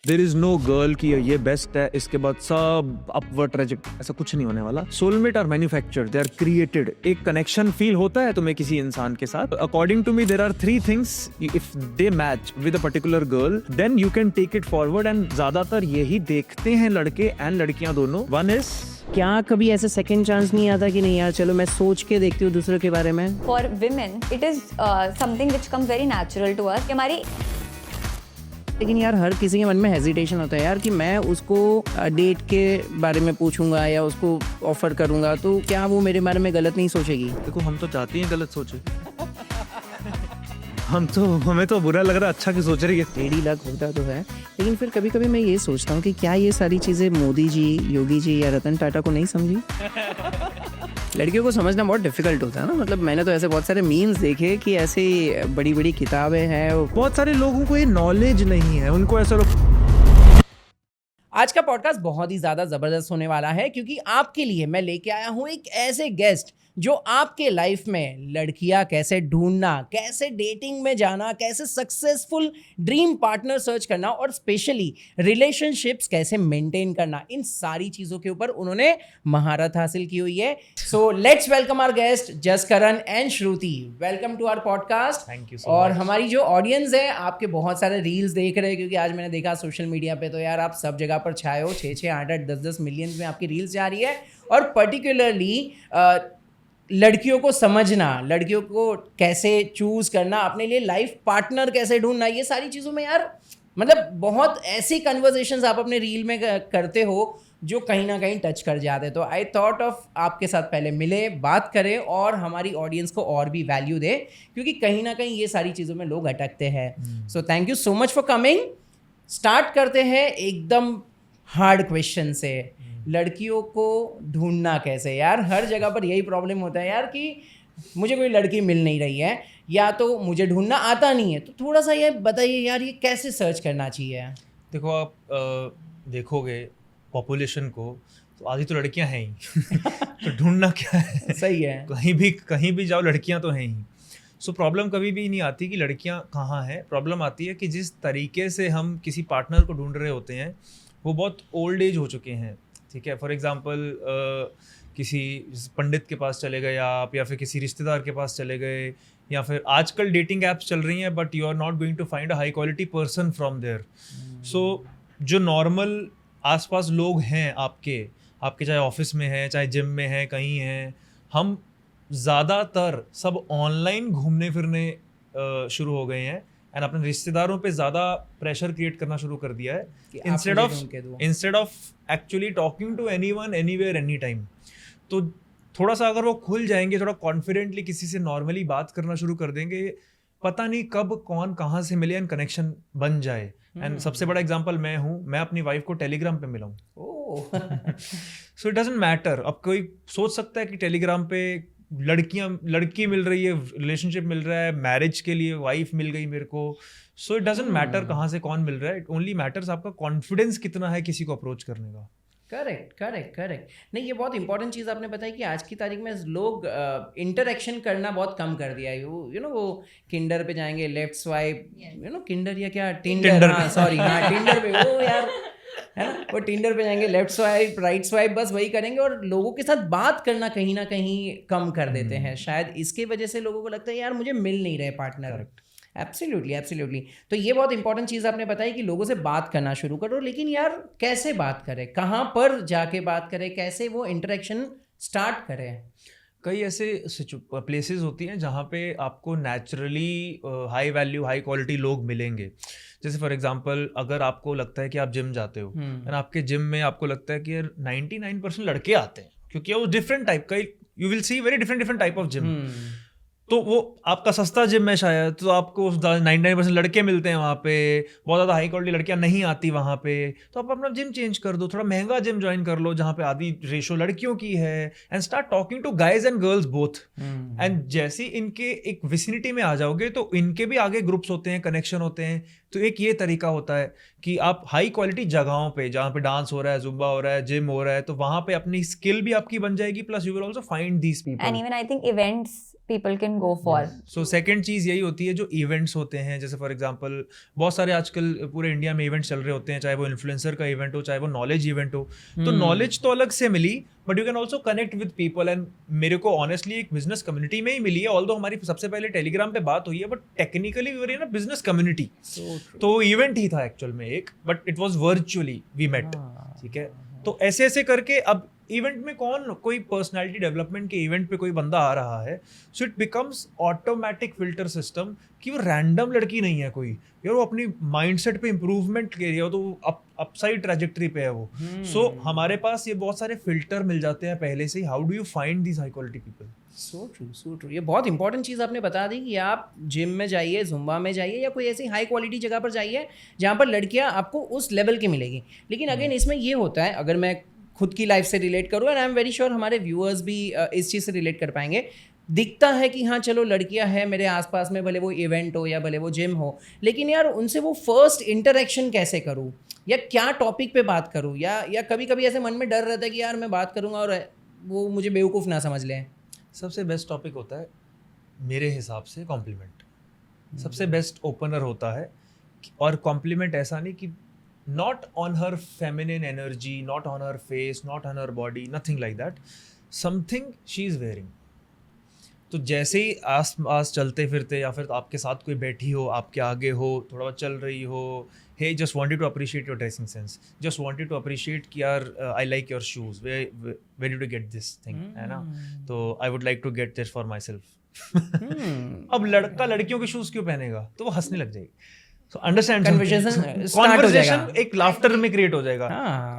There is no girl की ये best है, इसके बाद सब अपवर्ड ट्रैजेक्टरी, ऐसा कुछ नहीं होने वाला। Soulmate are manufactured, they are created. एक कनेक्शन फील होता है तुम्हें किसी इंसान के साथ। According to me there are 3 things, if they match with a particular girl then you can take it forward. And ज्यादातर यही देखते हैं लड़के एंड लड़कियां दोनों। वन इज, क्या कभी ऐसे सेकंड चांस नहीं आता कि नहीं यार चलो मैं सोच के देखती हूँ दूसरों के बारे में? For women, it is something which comes very natural to us. कि हमारी लेकिन यार हर किसी के मन में हेजिटेशन होता है यार कि मैं उसको डेट के बारे में पूछूंगा या उसको ऑफर करूंगा तो क्या वो मेरे बारे में गलत नहीं सोचेगी? देखो हम तो चाहती हैं गलत सोचे। हमें तो बुरा लग रहा है, अच्छा की सोच रही है। टेढ़ी लग होता तो है, लेकिन फिर कभी कभी मैं ये सोचता हूँ कि क्या ये सारी चीज़ें मोदी जी, योगी जी या रतन टाटा को नहीं समझी? लड़कियों को समझना बहुत डिफिकल्ट होता है ना। मतलब मैंने तो ऐसे बहुत सारे मीम्स देखे कि ऐसे बड़ी बड़ी किताबें हैं। बहुत सारे लोगों को ये नॉलेज नहीं है, उनको ऐसा लोग। आज का पॉडकास्ट बहुत ही ज़्यादा ज़बरदस्त होने वाला है क्योंकि आपके लिए मैं लेके आया हूँ एक ऐसे गेस्ट जो आपके लाइफ में लड़कियां कैसे ढूंढना, कैसे डेटिंग में जाना, कैसे सक्सेसफुल ड्रीम पार्टनर सर्च करना और स्पेशली रिलेशनशिप्स कैसे मेंटेन करना, इन सारी चीज़ों के ऊपर उन्होंने महारत हासिल की हुई है। So let's welcome our guest Jaskaran and Shruti. Welcome to our podcast. Thank you so और मच। हमारी जो ऑडियंस है, आपके बहुत सारे रील्स देख रहे हैं क्योंकि आज मैंने देखा सोशल मीडिया पे तो यार आप सब जगह पर छाए हो। 6-6, 8-8, 10-10 मिलियंस में आपकी रील्स जा रही है। और पर्टिकुलरली लड़कियों को समझना, लड़कियों को कैसे चूज करना, अपने लिए लाइफ पार्टनर कैसे ढूंढना, ये सारी चीज़ों में यार मतलब बहुत ऐसी कन्वर्सेशंस आप अपने रील में करते हो जो कहीं ना कहीं टच कर जाते। तो आई थॉट ऑफ आपके साथ पहले मिले, बात करें और हमारी ऑडियंस को और भी वैल्यू दे क्योंकि कहीं ना कहीं ये सारी चीज़ों में लोग अटकते हैं। So thank you so much for coming. Start करते हैं एकदम हार्ड क्वेश्चन से। लड़कियों को ढूंढना कैसे? यार हर जगह पर यही प्रॉब्लम होता है यार कि मुझे कोई लड़की मिल नहीं रही है या तो मुझे ढूंढना आता नहीं है। तो थोड़ा सा ये बताइए यार ये कैसे सर्च करना चाहिए? देखो आप देखोगे पॉपुलेशन को तो आधी तो लड़कियां हैं ही। तो ढूंढना क्या है? सही है। कहीं भी जाओ लड़कियां तो हैं ही। सो प्रॉब्लम कभी भी नहीं आती कि लड़कियां कहाँ हैं। प्रॉब्लम आती है कि जिस तरीके से हम किसी पार्टनर को ढूंढ रहे होते हैं वो बहुत ओल्ड एज हो चुके हैं। ठीक है, फॉर एग्जांपल किसी पंडित के पास चले गए आप, या फिर किसी रिश्तेदार के पास चले गए, या फिर आजकल डेटिंग ऐप्स चल रही हैं but you are not going to find a high quality person from there. So जो नॉर्मल आसपास लोग हैं आपके चाहे ऑफिस में हैं, चाहे जिम में हैं, कहीं हैं, हम ज़्यादातर सब ऑनलाइन घूमने फिरने शुरू हो गए हैं एंड अपने रिश्तेदारों पे ज़्यादा प्रेशर क्रिएट करना शुरू कर दिया है instead of actually talking to anyone anywhere any time. तो थोड़ा सा अगर वो खुल जाएंगे, थोड़ा कॉन्फिडेंटली किसी से नॉर्मली बात करना शुरू कर देंगे, पता नहीं कब कौन कहाँ से मिले एंड कनेक्शन बन जाए। एंड सबसे बड़ा एग्जांपल मैं हूँ, मैं अपनी वाइफ को टेलीग्राम पे मिला हूँ। So it doesn't matter. अब कोई सोच सकता है कि टेलीग्राम पे लड़की मिल रही है, रिलेशनशिप मिल रहा है, मैरिज के लिए वाइफ मिल गई मेरे को। सो इट डजंट मैटर कहाँ से कौन मिल रहा है, इट ओनली मैटर्स आपका कॉन्फिडेंस कितना है किसी को अप्रोच करने का। करेक्ट। नहीं, ये बहुत इंपॉर्टेंट चीज़ आपने बताई कि आज की तारीख में लोग इंटरेक्शन करना बहुत कम कर दिया है। वो किंडर पे जाएंगे, लेफ्ट स्वाइप, किंडर या क्या टिंडर, हाँ सॉरी, हाँ टिंडर पे, वो यार है ना, वो टिंडर पे जाएंगे, लेफ्ट स्वाइप, राइट स्वाइप, बस वही करेंगे और लोगों के साथ बात करना कहीं ना कहीं कम कर देते हैं। शायद इसके वजह से लोगों को लगता है यार मुझे मिल नहीं रहे पार्टनर। एब्सोल्युटली। तो ये बहुत इंपॉर्टेंट चीज़ आपने बताई कि लोगों से बात करना शुरू करो, लेकिन यार कैसे बात करें, कहाँ पर जाके बात करें, कैसे वो इंटरेक्शन स्टार्ट करें? कई ऐसे प्लेसेस होती हैं जहाँ पे आपको naturally high value high quality लोग मिलेंगे। जैसे फॉर एग्जांपल अगर आपको लगता है कि आप जिम जाते हो और आपके जिम में आपको लगता है कि यार 99% लड़के आते हैं क्योंकि वो डिफरेंट टाइप का, you will see very different type of gym. तो वो आपका सस्ता जिम है शायद, तो आपको 99% लड़के मिलते हैं वहाँ पे, बहुत ज़्यादा हाई क्वालिटी लड़कियाँ नहीं आती वहाँ पे। तो आप अपना जिम चेंज कर दो, थोड़ा महंगा जिम ज्वाइन कर लो जहाँ पे आधी रेशो लड़कियों की है, and start talking to guys and girls both. And जैसे इनके एक विसिनिटी में आ जाओगे तो इनके भी आगे ग्रुप्स होते हैं, कनेक्शन होते हैं। तो एक ये तरीका होता है कि आप हाई क्वालिटी जगहों पे जहाँ पे डांस हो रहा है, जुम्बा हो रहा है, जिम हो रहा है, तो वहाँ पे अपनी स्किल भी आपकी बन जाएगी, plus you will also find these people. and even I think events people can go for. So second चीज यही होती है, जो इवेंट्स होते हैं, जैसे फॉर एग्जांपल बहुत सारे आजकल पूरे इंडिया में इवेंट्स चल रहे होते हैं, चाहे वो इन्फ्लुएंसर का इवेंट हो, चाहे वो नॉलेज इवेंट हो. तो नॉलेज तो अलग से मिली, but you can also connect with people. And मेरे को ऑनेस्टली एक बिजनेस कम्युनिटी में ही मिली है, ऑल्दो हमारी सबसे पहले टेलीग्राम पे बात हुई है, but technically we were in a business community. तो इवेंट ही था एक्चुअल में एक, but it was virtually we met. ठीक है, तो ऐसे ऐसे करके अब इवेंट में कोई पर्सनालिटी डेवलपमेंट के इवेंट पे कोई बंदा आ रहा है, so it becomes automatic filter system कि वो रैंडम लड़की नहीं है कोई यार, वो अपनी माइंडसेट पे इम्प्रूवमेंट के रही हो, तो वो अपसाइड ट्रैजेक्टरी पे है वो. सो हमारे पास ये बहुत सारे फिल्टर मिल जाते हैं पहले से ही. How do you find these high quality people? So true. ये बहुत इंपॉर्टेंट चीज़ आपने बता दी कि आप जिम में जाइए, जुम्बा में जाइए, या कोई ऐसी हाई क्वालिटी जगह पर जाइए जहाँ पर लड़कियाँ आपको उस लेवल की मिलेगी. लेकिन अगेन इसमें ये होता है, अगर मैं खुद की लाइफ से रिलेट करूँ, and I am very sure हमारे व्यूअर्स भी इस चीज़ से रिलेट कर पाएंगे. दिखता है कि हाँ चलो लड़कियां हैं मेरे आसपास में, भले वो इवेंट हो या भले वो जिम हो, लेकिन यार उनसे वो फर्स्ट इंटरेक्शन कैसे करूँ, या क्या टॉपिक पे बात करूँ, या कभी कभी ऐसे मन में डर रहता है कि यार मैं बात करूँगा और वो मुझे बेवकूफ़ ना समझ लें. सबसे बेस्ट टॉपिक होता है मेरे हिसाब से कॉम्प्लीमेंट. सबसे बेस्ट ओपनर होता है. और कॉम्प्लीमेंट ऐसा नहीं कि not on her feminine energy, not on her face, not on her body, nothing like that. Something she is wearing. तो जैसे ही आस पास चलते फिरते या फिर आपके साथ कोई बैठी हो, आपके आगे हो, थोड़ा बहुत चल रही हो, hey, just wanted to appreciate your dressing sense, just wanted to appreciate कि यार I like your shoes, where did you get this thing, है ना? तो I would like to get this for myself. अब लड़का लड़कियों के शूज क्यों पहनेगा? तो वो हंसने लग जाएगी. So understand, कन्वर्सेशन एक लाफ्टर में क्रिएट हो जाएगा.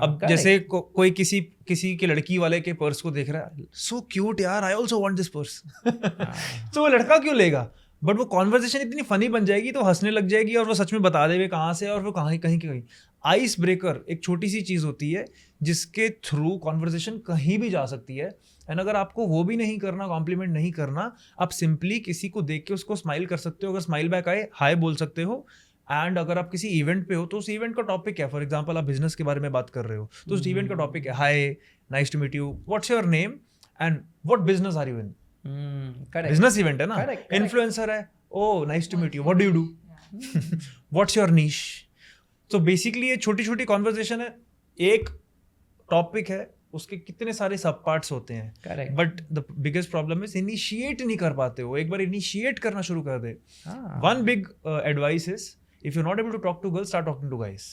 अब जैसे कोई किसी के लड़की वाले के पर्स को देख रहा है, सो क्यूट यार, I also want this purse. तो वो लड़का क्यों लेगा? बट वो कॉन्वर्सेशन इतनी फनी बन जाएगी तो हंसने लग जाएगी, और वो सच में बता देवे कहाँ से, और वो कहीं. आइस ब्रेकर एक छोटी सी चीज होती है जिसके थ्रू कॉन्वर्सेशन कहीं भी जा सकती है. एंड अगर आपको वो भी नहीं करना, कॉम्प्लीमेंट नहीं करना, आप सिंपली किसी को देख के उसको स्माइल कर सकते हो. अगर स्माइल बैक आए, हाय बोल सकते हो. एंड अगर आप किसी इवेंट पे हो तो उस इवेंट का टॉपिक है, फॉर एग्जांपल आप बिजनेस के बारे में बात कर रहे हो, तो उस इवेंट का टॉपिक है, hi, nice to meet you, what's your name and what business are you in. Business event है ना. इन्फ्लुएंसर है, oh nice to meet you, what do you do, what's your niche. तो basically ये छोटी छोटी conversation है. एक topic है, उसके कितने सारे सब पार्ट्स होते हैं, but the biggest problem is initiate नहीं कर पाते हो. एक बार इनिशिएट करना शुरू कर दे. One big advice is, if you're not able to talk to girls, start talking to guys.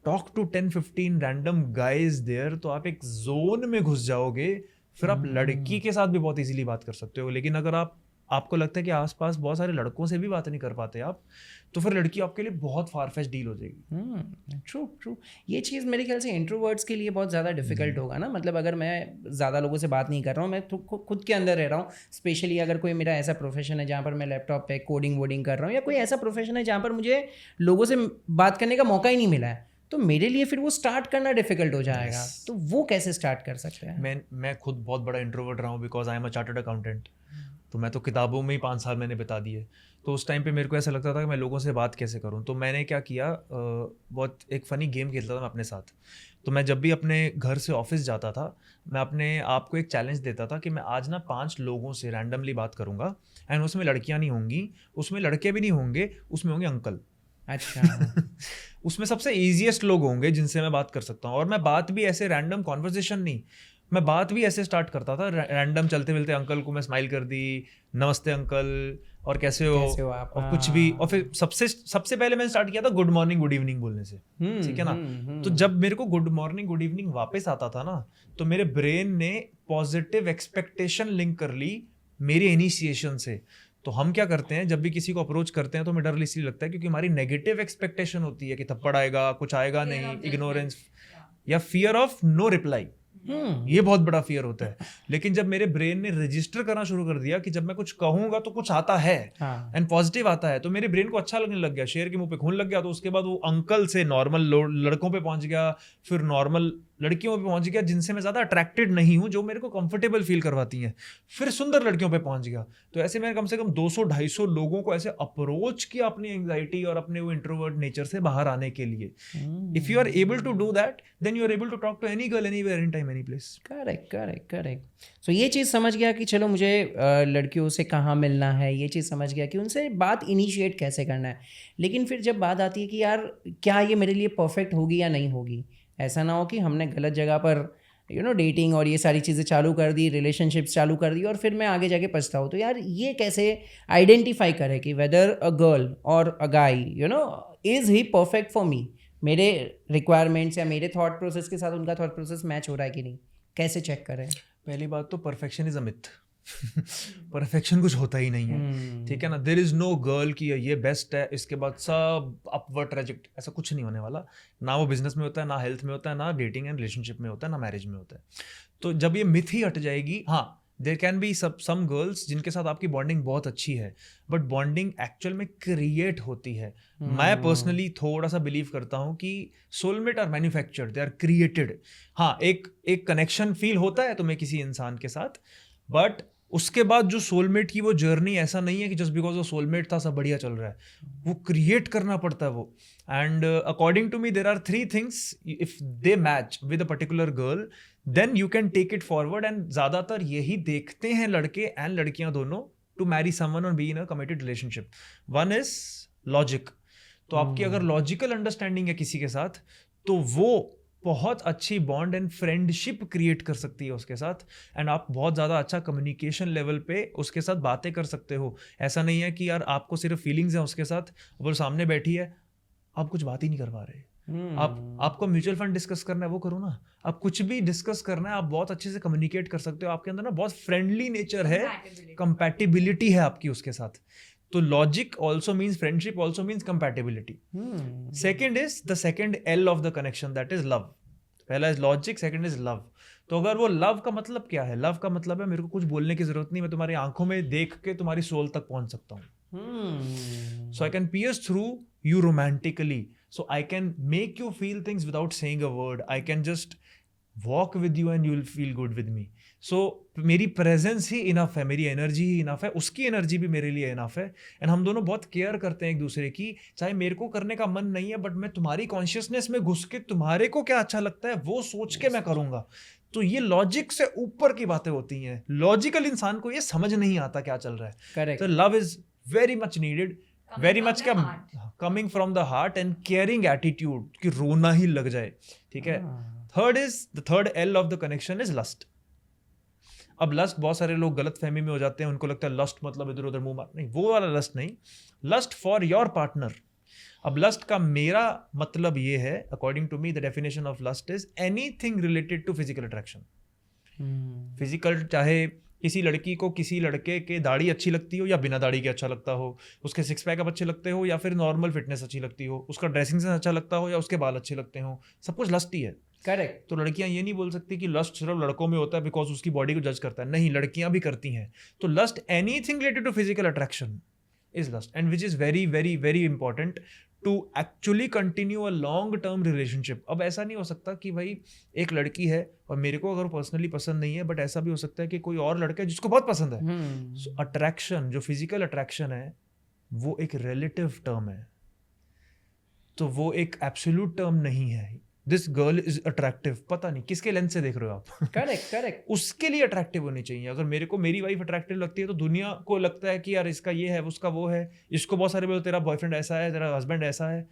Talk to 10-15 random guys there, तो आप एक जोन में घुस जाओगे. फिर आप लड़की के साथ भी बहुत इजीली बात कर सकते हो. लेकिन अगर आपको लगता है कि आसपास बहुत सारे लड़कों से भी बात नहीं कर पाते आप, तो फिर लड़की आपके लिए बहुत फारफेच डील हो जाएगी. ट्रू. ये चीज़ मेरे ख्याल से इंट्रोवर्ट्स के लिए बहुत ज़्यादा डिफिकल्ट होगा ना. मतलब अगर मैं ज़्यादा लोगों से बात नहीं कर रहा हूँ, मैं खुद के अंदर रह रहा हूँ, स्पेशली अगर कोई मेरा ऐसा प्रोफेशन है जहाँ पर मैं लैपटॉप पे कोडिंग वोडिंग कर रहा हूँ, या कोई ऐसा प्रोफेशन है जहाँ पर मुझे लोगों से बात करने का मौका ही नहीं मिला है, तो मेरे लिए फिर वो स्टार्ट करना डिफिकल्ट हो जाएगा. तो वो कैसे स्टार्ट कर सकते हैं? मैं खुद बहुत बड़ा इंट्रोवर्ट रहा हूँ, because I am a chartered accountant. तो मैं तो किताबों में ही 5 साल मैंने बिता दिए. तो उस टाइम पे मेरे को ऐसा लगता था कि मैं लोगों से बात कैसे करूं. तो मैंने क्या किया, बहुत एक फ़नी गेम खेलता था मैं अपने साथ. तो मैं जब भी अपने घर से ऑफिस जाता था, मैं अपने आप को एक चैलेंज देता था कि मैं आज ना 5 लोगों से रैंडमली बात करूंगा. एंड उसमें लड़कियां नहीं होंगी, उसमें लड़के भी नहीं होंगे, उसमें होंगे अंकल. अच्छा. उसमें सबसे ईजिएस्ट लोग होंगे जिनसे मैं बात कर सकता हूँ. और मैं बात भी ऐसे रैंडम कॉन्वर्सेशन नहीं, मैं बात भी ऐसे स्टार्ट करता था रैंडम. चलते मिलते अंकल को मैं स्माइल कर दी, नमस्ते अंकल, और कैसे हो आप, और कुछ भी. और फिर सबसे पहले मैंने स्टार्ट किया था गुड मॉर्निंग गुड इवनिंग बोलने से. ठीक है ना. तो जब मेरे को गुड मॉर्निंग गुड इवनिंग वापस आता था ना, तो मेरे ब्रेन ने पॉजिटिव एक्सपेक्टेशन लिंक कर ली मेरी इनिशिएशन से. तो हम क्या करते हैं, जब भी किसी को अप्रोच करते हैं तो हमें डर इसलिए लगता है क्योंकि हमारी नेगेटिव एक्सपेक्टेशन होती है कि थप्पड़ आएगा, कुछ आएगा नहीं, इग्नोरेंस या फियर ऑफ नो रिप्लाई. ये बहुत बड़ा फियर होता है. लेकिन जब मेरे ब्रेन ने रजिस्टर करना शुरू कर दिया कि जब मैं कुछ कहूंगा तो कुछ आता है एंड पॉजिटिव आता है, तो मेरे ब्रेन को अच्छा लगने लग गया. शेर के मुंह पे खून लग गया. तो उसके बाद वो अंकल से नॉर्मल लड़कों पे पहुंच गया, फिर नॉर्मल लड़कियों पे पहुंच गया जिनसे मैं ज़्यादा अट्रैक्टेड नहीं हूँ, जो मेरे को कंफर्टेबल फील करवाती हैं, फिर सुंदर लड़कियों पे पहुंच गया। तो ऐसे मैंने कम से कम 200-250 लोगों को ऐसे अप्रोच किया अपनी एंग्जाइटी और अपने वो इंट्रोवर्ट नेचर से बाहर आने के लिए। If you are able to do that, then you are able to talk to any girl anywhere, any time, any place. Correct. So ये चीज़ समझ गया कि चलो मुझे लड़कियों से कहाँ मिलना है, ये चीज़ समझ गया कि उनसे बात इनिशिएट कैसे करना है। लेकिन फिर जब बात आती है कि यार क्या ये मेरे लिए परफेक्ट होगी या नहीं होगी, ऐसा ना हो कि हमने गलत जगह पर डेटिंग और ये सारी चीज़ें चालू कर दी, रिलेशनशिप्स चालू कर दी और फिर मैं आगे जाके पछताऊँ। तो यार ये कैसे आइडेंटिफाई करें कि वेदर अ गर्ल और a guy is he perfect for me, मेरे रिक्वायरमेंट्स या मेरे थॉट प्रोसेस के साथ उनका थॉट प्रोसेस मैच हो रहा है कि नहीं, कैसे चेक करें? पहली बात तो perfection is a myth. Perfection कुछ होता ही नहीं है, ठीक है ना। देयर इज नो गर्ल की ये बेस्ट है, इसके बाद सब अपवर्ड ट्रैजेक्ट, ऐसा कुछ नहीं होने वाला। ना वो बिजनेस में होता है, ना हेल्थ में होता है, ना डेटिंग एंड रिलेशनशिप में होता है, ना मैरिज में होता है। तो जब ये मिथ ही हट जाएगी, हाँ there can be some girls जिनके साथ आपकी बॉन्डिंग बहुत अच्छी है, बट बॉन्डिंग एक्चुअल में क्रिएट होती है। मैं पर्सनली थोड़ा सा बिलीव करता हूँ कि soulmate are manufactured, they are created. हाँ, एक कनेक्शन फील होता है तुम्हें किसी इंसान के साथ, बट उसके बाद जो सोलमेट की वो जर्नी ऐसा नहीं है कि जस्ट बिकॉज वो सोलमेट था सब बढ़िया चल रहा है, वो क्रिएट करना पड़ता है वो। And according to me there are 3 things, if they match with a particular girl then you can take it forward. And ज्यादातर यही देखते हैं लड़के एंड लड़कियां दोनों to marry someone or be in a committed relationship. One is logic. तो आपकी अगर लॉजिकल अंडरस्टैंडिंग है किसी के साथ, तो वो बहुत अच्छी बॉन्ड एंड फ्रेंडशिप क्रिएट कर सकती है उसके साथ, एंड आप बहुत ज़्यादा अच्छा कम्युनिकेशन लेवल पे उसके साथ बातें कर सकते हो। ऐसा नहीं है कि यार आपको सिर्फ फीलिंग्स हैं उसके साथ, वो सामने बैठी है, आप कुछ बात ही नहीं करवा रहे। आपको म्यूचुअल फंड डिस्कस करना है, वो करो ना। आप कुछ भी डिस्कस करना है, आप बहुत अच्छे से कम्युनिकेट कर सकते हो। आपके अंदर ना बहुत फ्रेंडली नेचर है, कंपैटिबिलिटी है आपकी उसके साथ। तो logic also means friendship, also means compatibility. Second is the second L of the connection, that is love. पहला is logic, second is love. तो अगर वो लव का मतलब क्या है, लव का मतलब है मेरे को कुछ बोलने की जरूरत नहीं, मैं तुम्हारी आंखों में देख के तुम्हारी सोल तक पहुंच सकता हूँ। So I can pierce through you romantically, so I can make you feel things without saying a word. I can just walk with you and you'll feel good with me. So मेरी presence ही enough है, मेरी energy ही enough है, उसकी energy भी मेरे लिए enough है। And हम दोनों बहुत केयर करते हैं एक दूसरे की, चाहे मेरे को करने का मन नहीं है, बट मैं तुम्हारी कॉन्शियसनेस में घुस के तुम्हारे को क्या अच्छा लगता है वो सोच के मैं करूंगा। तो ये लॉजिक से ऊपर की बातें होती हैं। लॉजिकल इंसान को ये समझ नहीं आता क्या चल रहा है। करेक्ट। तो love is very much needed, very much क्या coming from the heart and caring attitude कि रोना ही लग जाए, ठीक है। Third L of the connection is lust. अब लस्ट बहुत सारे लोग गलत फहमी में हो जाते हैं, उनको लगता है लस्ट मतलब इधर उधर मुंह मार, नहीं, वो वाला लस्ट नहीं। Lust for your partner. अब लस्ट का मेरा मतलब ये है, according to me the definition of lust is anything related to physical attraction. Physical, चाहे किसी लड़की को किसी लड़के के दाढ़ी अच्छी लगती हो या बिना दाढ़ी के अच्छा लगता हो, उसके 6 पैक अच्छे लगते हो या फिर नॉर्मल फिटनेस अच्छी लगती हो, उसका ड्रेसिंग सेंस अच्छा लगता हो या उसके बाल अच्छे लगते हो, सब कुछ लस्ट ही है। करेक्ट। तो लड़कियां ये नहीं बोल सकती कि लस्ट सिर्फ लड़कों में होता है बिकॉज उसकी बॉडी को जज करता है, नहीं, लड़कियां भी करती हैं। तो lust anything related to physical attraction is lust, and which is very very very important to actually continue a long term relationship. अब ऐसा नहीं हो सकता कि भाई एक लड़की है और मेरे को अगर पर्सनली पसंद नहीं है, बट ऐसा भी हो सकता है कि कोई और लड़का है जिसको बहुत पसंद है। सो अट्रैक्शन, जो फिजिकल अट्रैक्शन है, वो एक रिलेटिव टर्म है, तो वो एक एब्सोल्यूट टर्म नहीं है। दिस गर्ल इज अट्रैक्टिव, पता नहीं किसके लेंस से देख रहे हो आप। करेक्ट। उसके लिए अट्रैक्टिव होनी चाहिए। अगर मेरे को मेरी वाइफ अट्रैक्टिव लगती है तो दुनिया को लगता है कि यार इसका ये है, उसका वो है, इसको बहुत सारे बोलते तेरा बॉयफ्रेंड ऐसा है, तेरा हस्बैंड ऐसा है,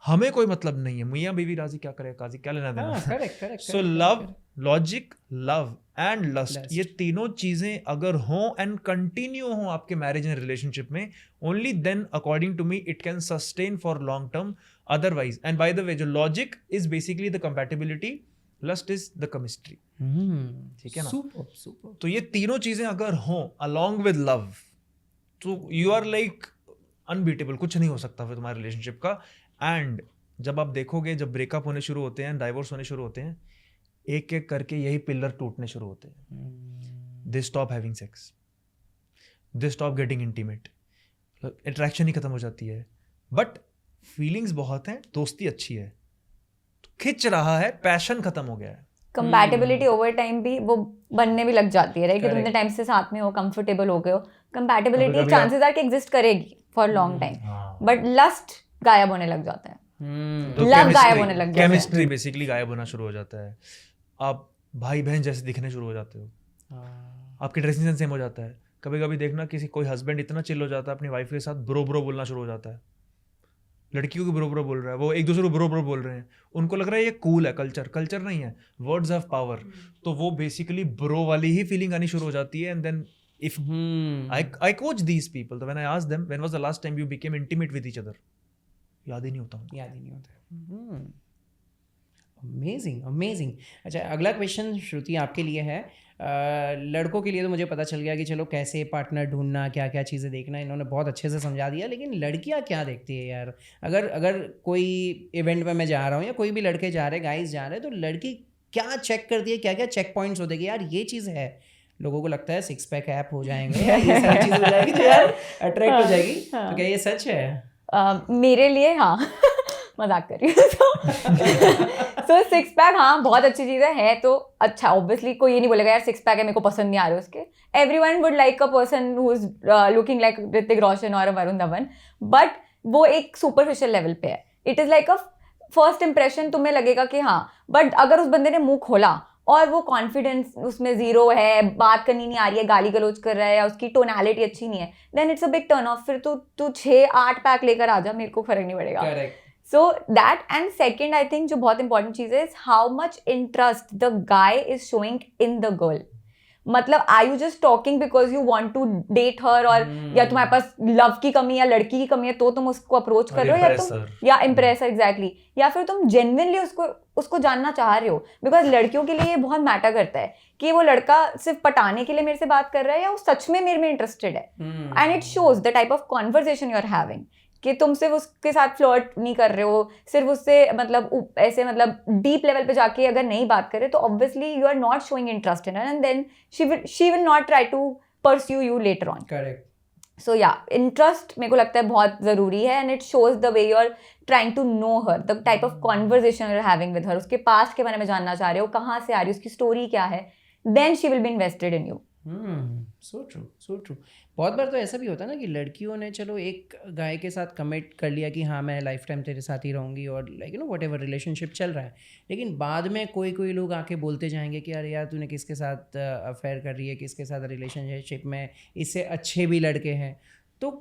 हमें कोई मतलब नहीं है। मियाँ बीवी राजी, क्या करे काजी, क्या लेना देना। Correct. So love, logic, love and lust, ये तीनों चीजें अगर हों एंड कंटिन्यू हों आपके मैरिज एंड रिलेशनशिप में, only then according to me it can sustain for long term. Otherwise, and by the way, जो logic is basically the compatibility, lust is the chemistry, ठीक है ना। सुपर। तो ये तीनों चीजें अगर हों अलॉन्ग विद लव, तो यू आर लाइक अनबीटेबल, कुछ नहीं हो सकता फिर तुम्हारे रिलेशनशिप का। एंड जब आप देखोगे, जब ब्रेकअप होने शुरू होते हैं, डाइवोर्स होने शुरू होते हैं, एक एक करके यही पिलर टूटने शुरू होते हैं। They stop having sex, they stop getting intimate, attraction ही खत्म हो जाती है, बट फीलिंग्स बहुत हैं, दोस्ती अच्छी है, तो खिंच रहा है, पैशन खत्म हो गया है। कंपैटिबिलिटी ओवर टाइम भी वो बनने भी लग जाती है, राइट? कि तुम इतने Correct. टाइम से साथ में हो, कंफर्टेबल हो गए हो, कंपैटिबिलिटी कभी-कभी चांसेस आर कि एग्जिस्ट करेगी for long time, but lust गायब होने लग जाता है, तो लव गायब होने लग जाता है। केमिस्ट्री बेसिकली गायब होना शुरू हो जाता है। आप भाई बहन जैसे दिखने शुरू हो जाते हो, आपकी ड्रेसिंग सेंस सेम हो जाता है। कभी कभी देखना कोई हस्बैंड इतना चिल हो जाता है अपनी वाइफ के साथ, ब्रो ब्रो बोलना शुरू हो जाता है। लड़कियों को ब्रो ब्रो बोल रहा है, वो एक दूसरे को ब्रो ब्रो बोल रहे हैं, उनको लग रहा है ये कूल है। कल्चर नहीं है, वर्ड्स हैव पावर। तो वो बेसिकली ब्रो वाली ही फीलिंग आनी शुरू हो जाती है। And then if I coach these people, तो when I ask them when was the last time you became intimate with each other, याद ही नहीं होता उनको। याद ही नहीं होता। अमेजिंग। अच्छा, अगला क्वेश्चन श्रुति आपके लिए है। लड़कों के लिए तो मुझे पता चल गया कि चलो कैसे पार्टनर ढूंढना, क्या क्या चीज़ें देखना, इन्होंने बहुत अच्छे से समझा दिया। लेकिन लड़कियां क्या देखती है यार? अगर कोई इवेंट में मैं जा रहा हूँ या कोई भी लड़के जा रहे हैं, गाइस जा रहे हैं, तो लड़की क्या चेक करती है? क्या क्या चेक पॉइंट्स होते हैं कि यार ये चीज़ है? लोगों को लगता है 6 पैक ऐप हो जाएंगे या ये सारी चीज़ हो जाएगी तो यार अट्रैक्ट हो जाएगी। तो क्या ये सच है? मेरे लिए हाँ मजाक कर रही हूँ। तो 6 पैक हाँ बहुत अच्छी चीज़ है तो अच्छा, ऑब्वियसली कोई ये नहीं बोलेगा यार 6 पैक है मेरे को पसंद नहीं आ रहे उसके। Everyone would like a person who is looking like Hrithik Roshan और वरुण धवन, बट वो एक सुपरफिशियल लेवल पे है। It is like a first impression, तुम्हें लगेगा कि हाँ, बट अगर उस बंदे ने मुंह खोला और वो कॉन्फिडेंस उसमें जीरो है, बात करनी नहीं आ रही है, गाली गलौज कर रहा है या उसकी टोनैलिटी अच्छी नहीं है, then it's a big turn off. फिर तो तू 6-8 पैक लेकर आ जा, मेरे को फर्क नहीं पड़ेगा। So that, and second I think जो बहुत important चीज़ है is how much interest the guy is showing in the girl. मतलब are you just talking because you want to date her, और या तुम्हारे पास लव की कमी या लड़की की कमी है तो तुम उसको अप्रोच कर रहे हो, या तुम या इम्प्रेस एग्जैक्टली, या फिर तुम जेन्युइनली उसको जानना चाह रहे हो। बिकॉज लड़कियों के लिए ये बहुत मैटर करता है कि वो लड़का सिर्फ पटाने के लिए मेरे से बात कर रहा है या वो सच में मेरे में इंटरेस्टेड है। And it shows the type of conversation you are having, कि तुम सिर्फ उसके साथ फ्लर्ट नहीं कर रहे हो, सिर्फ उससे मतलब ऐसे मतलब डीप लेवल पे जाके अगर नहीं बात करे तो obviously you are not showing interest in her, and then she will not try to pursue you later on. Correct. So या इंटरेस्ट मेरे को लगता है बहुत ज़रूरी है, and it shows the way you are trying to know her, the type of conversation you are having with her, उसके past के बारे में जानना चाह रहे हो, कहाँ से आ रही है, उसकी स्टोरी क्या है, then she will be invested in you. So true. बहुत बार तो ऐसा भी होता है ना कि लड़कियों ने चलो एक गाय के साथ कमिट कर लिया कि हाँ मैं लाइफ टाइम तेरे साथ ही रहूँगी और like you know what ever relationship चल रहा है, लेकिन बाद में कोई लोग आके बोलते जाएंगे कि अरे यार तूने किसके साथ अफेयर कर रही है, किसके साथ रिलेशनशिप में, इससे अच्छे भी लड़के हैं। तो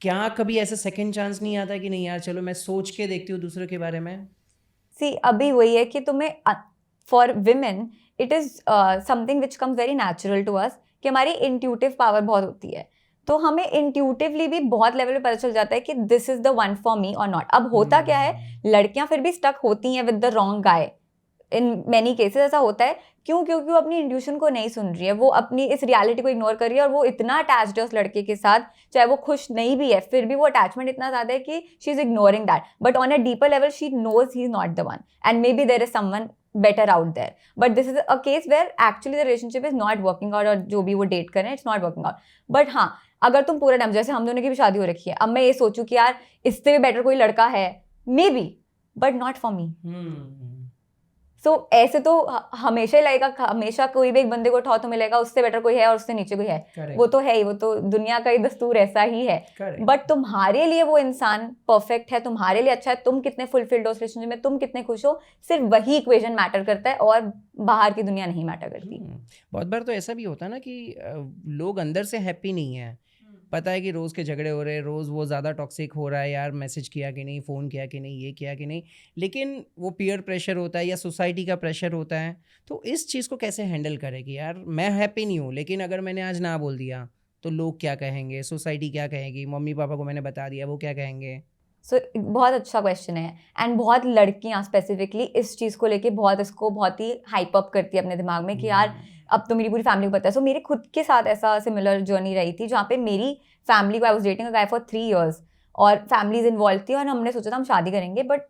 क्या कभी ऐसा सेकेंड चांस नहीं आता कि नहीं यार चलो मैं सोच के देखती हूँ दूसरे के बारे में? सी अभी वही है कि तुम्हें for women it is something which comes very natural to us, कि हमारी इंट्यूटिव पावर बहुत होती है, तो हमें इंट्यूटिवली भी बहुत लेवल पे पता चल जाता है कि this is the one for me और नॉट। अब होता क्या है, लड़कियां फिर भी स्टक होती हैं with the wrong guy. In many cases ऐसा होता है, क्योंकि वो अपनी इंट्यूशन को नहीं सुन रही है, वो अपनी इस रियलिटी को इग्नोर कर रही है, और वो इतना अटैच्ड है उस लड़के के साथ, चाहे वो खुश नहीं भी है फिर भी वो अटैचमेंट इतना ज़्यादा है कि she is ignoring that, but on a deeper level she knows he is not the one, and maybe there is someone better out there, but this is a case where actually the relationship is not working out, और जो भी वो date कर रहे हैं it's not working out। but हाँ, अगर तुम पूरा टाइम, जैसे हम दोनों की भी शादी हो रखी है, अब मैं ये सोचूं कि यार इससे भी बेटर कोई लड़का है maybe, but not for me. So ऐसे तो हमेशा ही लगेगा, हमेशा कोई भी एक बंदे को उठाओ तो मिलेगा उससे बेटर कोई है और उससे नीचे कोई है। Correct. वो तो है ही, वो तो दुनिया का ही दस्तूर ऐसा ही है। बट तुम्हारे लिए वो इंसान परफेक्ट है, तुम्हारे लिए अच्छा है, तुम कितने फुलफिल्ड हो उस रिलेशनशिप में, तुम कितने खुश हो, सिर्फ वही इक्वेशन मैटर करता है और बाहर की दुनिया नहीं मैटर करती। बहुत बार तो ऐसा भी होता है ना कि लोग अंदर से हैप्पी नहीं है, पता है कि रोज़ के झगड़े हो रहे हैं, रोज़ वो ज़्यादा टॉक्सिक हो रहा है, यार मैसेज किया कि नहीं, फ़ोन किया कि नहीं, ये किया कि नहीं, लेकिन वो पीयर प्रेशर होता है या सोसाइटी का प्रेशर होता है। तो इस चीज़ को कैसे हैंडल करें कि यार मैं हैप्पी नहीं हूँ, लेकिन अगर मैंने आज ना बोल दिया तो लोग क्या कहेंगे, सोसाइटी क्या कहेगी, मम्मी पापा को मैंने बता दिया वो क्या कहेंगे? बहुत अच्छा क्वेश्चन है, एंड बहुत लड़कियाँ स्पेसिफिकली इस चीज़ को लेके बहुत ही हाइप अप करती है अपने दिमाग में कि यार अब तो मेरी पूरी फैमिली को पता है। सो मेरे खुद के साथ ऐसा सिमिलर जर्नी रही थी, जहाँ पे मेरी फैमिली को, I was dating a guy for 3 years और फैमिलीज इन्वॉल्व थी, और हमने सोचा था हम शादी करेंगे, but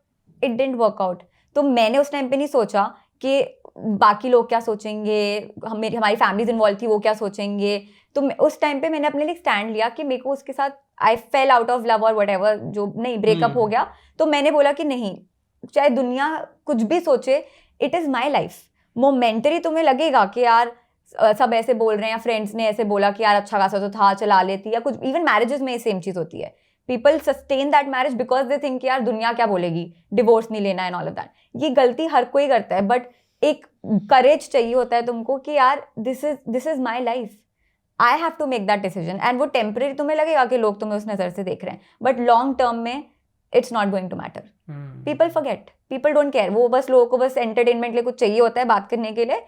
it didn't work out. तो मैंने उस टाइम पे नहीं सोचा कि बाकी लोग क्या सोचेंगे, हमारी फैमिलीज इन्वॉल्व थी वो क्या सोचेंगे। तो उस टाइम पे मैंने अपने लिए स्टैंड लिया कि मेरे को उसके साथ आई फेल आउट ऑफ लव और वट एवर, जो नहीं ब्रेकअप हो गया, तो मैंने बोला कि नहीं, चाहे दुनिया कुछ भी सोचे, it is my life. Momentary तुम्हें लगेगा कि यार सब ऐसे बोल रहे हैं या फ्रेंड्स ने ऐसे बोला कि यार अच्छा खासा तो था, चला लेती, या कुछ। इवन मैरिजेस में सेम चीज़ होती है, people sustain that marriage because they think यार दुनिया क्या बोलेगी, डिवोर्स नहीं लेना एंड ऑल ऑफ दैट। ये गलती हर कोई करता है, बट एक करेज चाहिए होता है तुमको कि यार this is my life, I have to make that decision. And वो टेम्परेरी तुम्हें लगेगा कि लोग तुम्हें उस नज़र से देख रहे हैं, बट लॉन्ग टर्म में it's not going to matter. People forget, people don't care. वो बस लोगों को बस एंटरटेनमेंट लिए कुछ चाहिए होता है बात करने के लिए।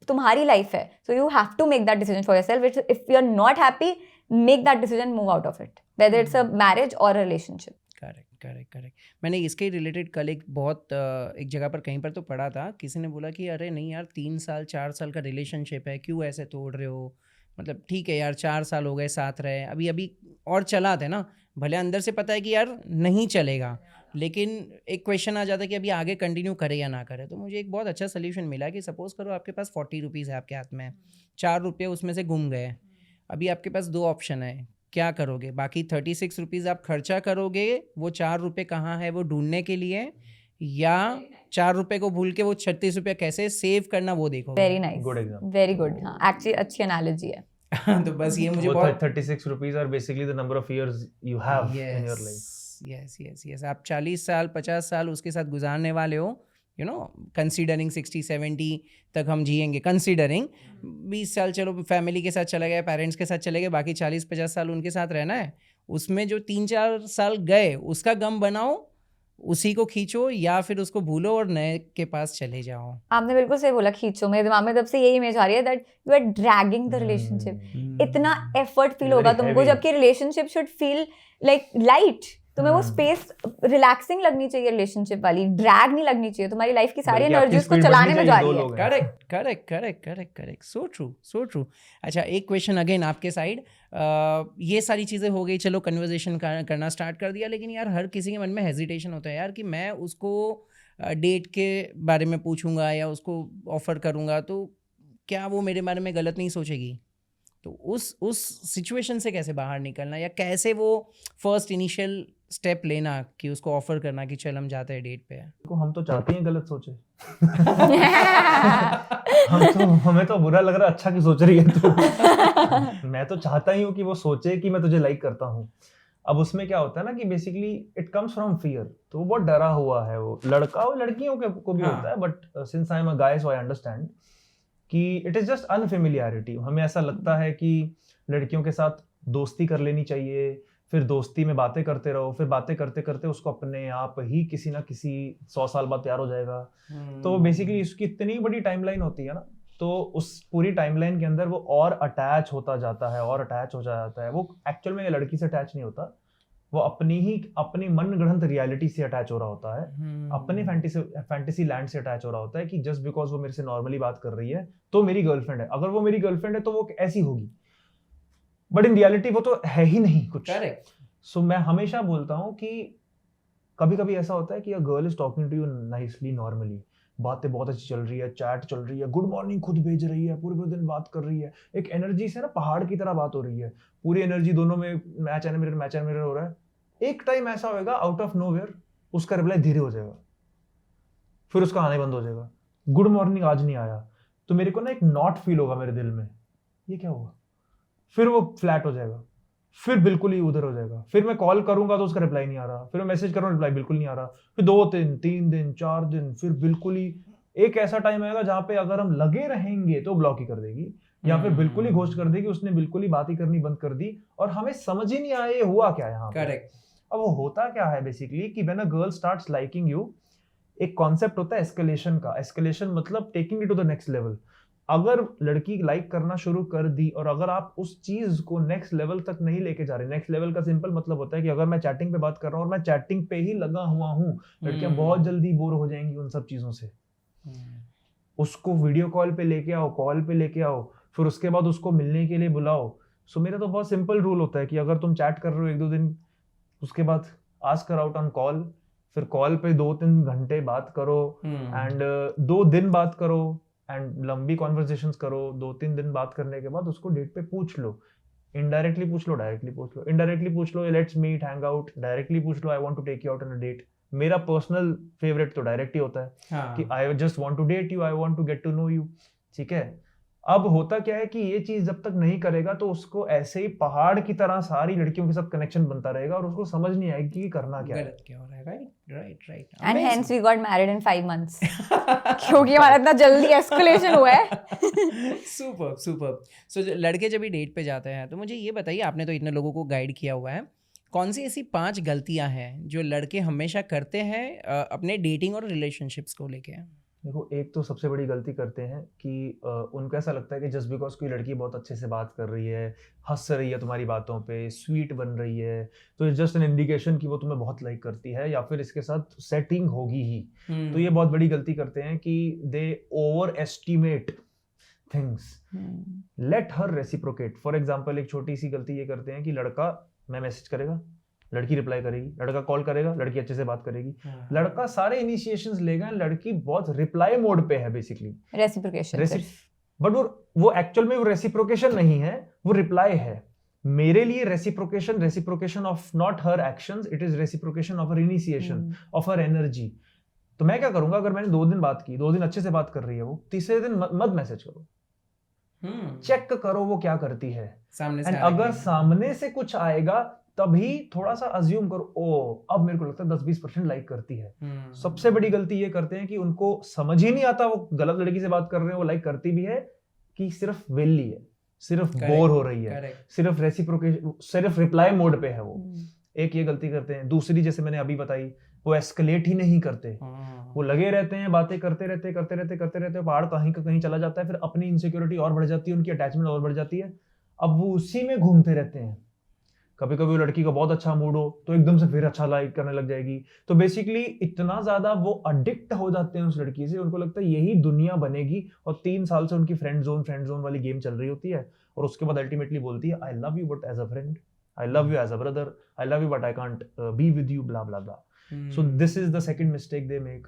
तुम्हारी लाइफ है, so you have to make that decision for yourself. If you are not happy, make that decision, move out of it, whether it's a marriage or relationship. Correct. मैंने इसके रिलेटेड कल एक एक जगह पर कहीं पर तो पढ़ा था, किसी ने बोला कि अरे नहीं यार 3 साल 4 साल का रिलेशनशिप है, क्यों ऐसे तोड़ रहे हो, मतलब ठीक है यार 4 साल हो गए साथ रहे, अभी और चला थे ना, भले अंदर से पता है कि यार नहीं चलेगा, लेकिन एक क्वेश्चन आ जाता है कि अभी आगे कंटिन्यू करे या ना करे। तो मुझे एक बहुत अच्छा सोल्यूशन मिला कि सपोज करो आपके पास 40 रुपीज़ है आपके हाथ में, 4 रुपये उसमें से गुम गए, अभी आपके पास 2 ऑप्शन है, क्या करोगे? बाकी 36 रुपीज़ आप खर्चा करोगे वो 4 रुपये कहाँ है वो ढूंढने के लिए, या 4 रुपये को भूल के वो 36 रुपये कैसे सेव करना वो देखोगे? Very nice, good example, very good. हाँ, एक्चुअली अच्छी एनालॉजी है। तो बस ये मुझे बहुत 36 rupees are basically the number of years you have in your life. Yes आप 40 साल 50 साल उसके साथ गुजारने वाले हो, यू नो, कंसीडरिंग 60-70 तक हम जिएंगे, कंसीडरिंग 20 साल चलो फैमिली के साथ चले गए, पेरेंट्स के साथ चले गए, बाकी 40-50 साल उनके साथ रहना है। उसमें जो 3-4 साल गए उसका गम बनाओ, उसी को खींचो, या फिर उसको भूलो और नए के पास चले जाओ। आपने बिल्कुल सही बोला, खींचो। मेरे दिमाग में तब से यही इमेज आ रही है that you are dragging the relationship. इतना एफर्ट फील होगा तुमको, जबकि relationship should feel like light. तुम्हें वो स्पेस रिलैक्सिंग लगनी चाहिए, रिलेशनशिप वाली ड्रैग नहीं लगनी चाहिए। तुम्हारी लाइफ की सारी एनर्जी उसको चलाने में जा रही है। Correct, so true. अच्छा, एक क्वेश्चन अगेन आपके साइड, ये सारी चीज़ें हो गई, चलो कन्वर्सेशन करना स्टार्ट कर दिया, लेकिन यार हर किसी के मन में हेजिटेशन होता है यार कि मैं उसको डेट के बारे में पूछूंगा या उसको ऑफर करूंगा तो क्या वो मेरे बारे में गलत नहीं सोचेगी? तो उस सिचुएशन से कैसे बाहर निकलना, या कैसे वो फर्स्ट इनिशियल स्टेप लेना कि उसको ऑफर करना कि चल हम जाते हैं डेट पे? हम तो चाहते हैं गलत सोचे। हमें तो बुरा लग रहा है, अच्छा की सोच रही है तो मैं तो चाहता ही हूँ कि वो सोचे कि मैं तुझे लाइक करता हूँ। अब उसमें क्या होता है ना कि basically it comes from fear, तो वो बहुत डरा हुआ है, वो लड़का और लड़कियों को भी होता है, but since I am a guy so I understand कि इट इज जस्ट अनफेमिलियरिटी। हमें ऐसा लगता है कि लड़कियों के साथ दोस्ती कर लेनी चाहिए, फिर दोस्ती में बातें करते रहो, फिर बातें करते करते उसको अपने आप ही किसी ना किसी 100 साल बाद प्यार हो जाएगा। तो बेसिकली इसकी इतनी बड़ी टाइमलाइन होती है ना, तो उस पूरी टाइमलाइन के अंदर वो और अटैच होता जाता है और अटैच हो जाता है। वो एक्चुअल में लड़की से अटैच नहीं होता, वो अपनी मन गढ़ंत रियलिटी से अटैच हो रहा होता है, अपने फैंटेसी लैंड से अटैच हो रहा होता है कि जस्ट बिकॉज वो मेरे से नॉर्मली बात कर रही है तो मेरी गर्लफ्रेंड है, अगर वो मेरी गर्लफ्रेंड है तो वो ऐसी होगी, बट इन रियलिटी वो तो है ही नहीं कुछ। सो मैं हमेशा बोलता हूँ कि कभी कभी ऐसा होता है कि a girl is talking to you nicely, normally बातें बहुत अच्छी चल रही है, चैट चल रही है, गुड मॉर्निंग खुद भेज रही है, पूरे दिन बात कर रही है, एक एनर्जी से ना पहाड़ की तरह बात हो रही है, पूरी एनर्जी दोनों में मैच एंड मिरर हो रहा है। एक टाइम ऐसा होगा आउट ऑफ नोवेयर उसका रिप्लाई धीरे हो जाएगा, फिर उसका आने बंद हो जाएगा, गुड मॉर्निंग आज नहीं आया, तो मेरे को ना एक नॉट फील होगा मेरे दिल में, ये क्या हुआ, फिर वो फ्लैट हो जाएगा, फिर बिल्कुल ही उधर हो जाएगा, फिर मैं कॉल करूंगा तो उसका रिप्लाई नहीं आ रहा, फिर मैं मैसेज करूंगा रिप्लाई बिल्कुल नहीं आ रहा, फिर 2 दिन 3 दिन 4 दिन, फिर बिल्कुल ही एक ऐसा टाइम आएगा जहां पे अगर हम लगे रहेंगे तो ब्लॉक ही कर देगी, या फिर बिल्कुल ही घोस्ट कर देगी, उसने बिल्कुल ही बात ही करनी बंद कर दी और हमें समझ ही नहीं आया ये हुआ क्या यहाँ। करेक्ट। अब वो होता क्या है बेसिकली कि when a girl starts liking you, एक कॉन्सेप्ट होता है एस्केलेशन का। एस्केलेशन मतलब taking it to the next level. अगर लड़की लाइक करना शुरू कर दी और अगर आप उस चीज को नेक्स्ट लेवल तक नहीं लेके जा रहे, नेक्स्ट लेवल का सिंपल मतलब होता है कि अगर मैं चैटिंग पे बात कर रहा हूँ और मैं चैटिंग पे ही लगा हुआ हूँ, लड़कियां बहुत जल्दी बोर हो जाएंगी उन सब चीजों से। उसको वीडियो कॉल पे लेके आओ, कॉल पे लेके आओ, फिर उसके बाद उसको मिलने के लिए बुलाओ। सो मेरा तो बहुत सिंपल रूल होता है कि अगर तुम चैट कर रहे हो 1-2 दिन, उसके बाद ask her out on call, फिर कॉल पे 2-3 घंटे बात करो एंड 2 दिन बात करो एंड लंबी कॉन्वर्सेशंस करो। 2-3 दिन बात करने के बाद उसको डेट पे पूछ लो, इनडायरेक्टली पूछ लो, डायरेक्टली पूछ लो। इनडायरेक्टली पूछ लो let's meet hang out, directly पूछ लो I want to take you out on a date. मेरा पर्सनल फेवरेट तो डायरेक्ट ही होता है कि I just want to date you, I want to get to know you, ठीक है। अब होता क्या है कि ये चीज जब तक नहीं करेगा तो उसको ऐसे ही पहाड़ की तरह सारी लड़कियों के साथ कनेक्शन बनता रहेगा और उसको समझ नहीं आएगी कि करना क्या है, गलत क्या हो रहा है। Right and hence we got married in 5 months क्योंकि हमारा इतना जल्दी एस्केलेशन हुआ है। सुपर। सो लड़के जब भी डेट पे जाते हैं तो मुझे ये बताइए, आपने तो इतने लोगों को गाइड किया हुआ है, कौन सी ऐसी 5 गलतियां हैं जो लड़के हमेशा करते हैं अपने डेटिंग और रिलेशनशिप्स को लेके? देखो, एक तो सबसे बड़ी गलती करते हैं कि उनको ऐसा लगता है कि जस्ट बिकॉज कोई लड़की बहुत अच्छे से बात कर रही है, हंस रही है तुम्हारी बातों पे, स्वीट बन रही है, तो इट्स जस्ट एन इंडिकेशन कि वो तुम्हें बहुत लाइक करती है या फिर इसके साथ सेटिंग होगी ही। तो ये बहुत बड़ी गलती करते हैं कि they overestimate things, let her reciprocate. For example, एक छोटी सी गलती ये करते हैं कि लड़का मैं मैसेज करेगा, लड़की रिप्लाई करेगी, लड़का कॉल करेगा, लड़की अच्छे से बात करेगी, लड़का सारे इनिशिएशंस लेगा, लड़की बहुत रिप्लाई मोड पे है बेसिकली, रेसिप्रोकेशन। बट वो एक्चुअल में वो रेसिप्रोकेशन नहीं है, वो रिप्लाई है। मेरे लिए reciprocation of not her actions, it is reciprocation of her initiation, of her energy. तो मैं क्या करूंगा, अगर मैंने 2 दिन बात की, 2 दिन अच्छे से बात कर रही है वो, तीसरे दिन मत मैसेज करो, चेक करो वो क्या करती है। एंड अगर सामने से कुछ आएगा तभी थोड़ा सा अज्यूम करो, ओ अब मेरे को लगता है 10-20% लाइक करती है। सबसे बड़ी गलती ये करते हैं कि उनको समझ ही नहीं आता वो गलत लड़की से बात कर रहे हैं, वो लाइक करती भी है कि सिर्फ वेली है, सिर्फ बोर हो रही है, सिर्फ रेसिप्रोकेशन, सिर्फ रिप्लाई मोड पे है वो। एक ये गलती करते हैं। दूसरी, जैसे मैंने अभी बताई, वो एस्केलेट ही नहीं करते, वो लगे रहते हैं, बातें करते रहते, पहाड़ कहीं का कहीं चला जाता है, फिर अपनी इनसिक्योरिटी और बढ़ जाती है, उनकी अटैचमेंट और बढ़ जाती है, अब वो उसी में घूमते रहते हैं। कभी कभी वो लड़की का बहुत अच्छा मूड हो तो एकदम से फिर अच्छा लाइक करने लग जाएगी। तो बेसिकली इतना ज्यादा वो अडिक्ट हो जाते हैं उस लड़की से, उनको लगता है यही दुनिया बनेगी, और 3 साल से उनकी फ्रेंड जोन वाली गेम चल रही होती है, और उसके बाद अल्टीमेटली बोलती है I love you but as a friend, I love you as a brother, I love you but I can't be with you, blah blah blah. So this is the second mistake they make.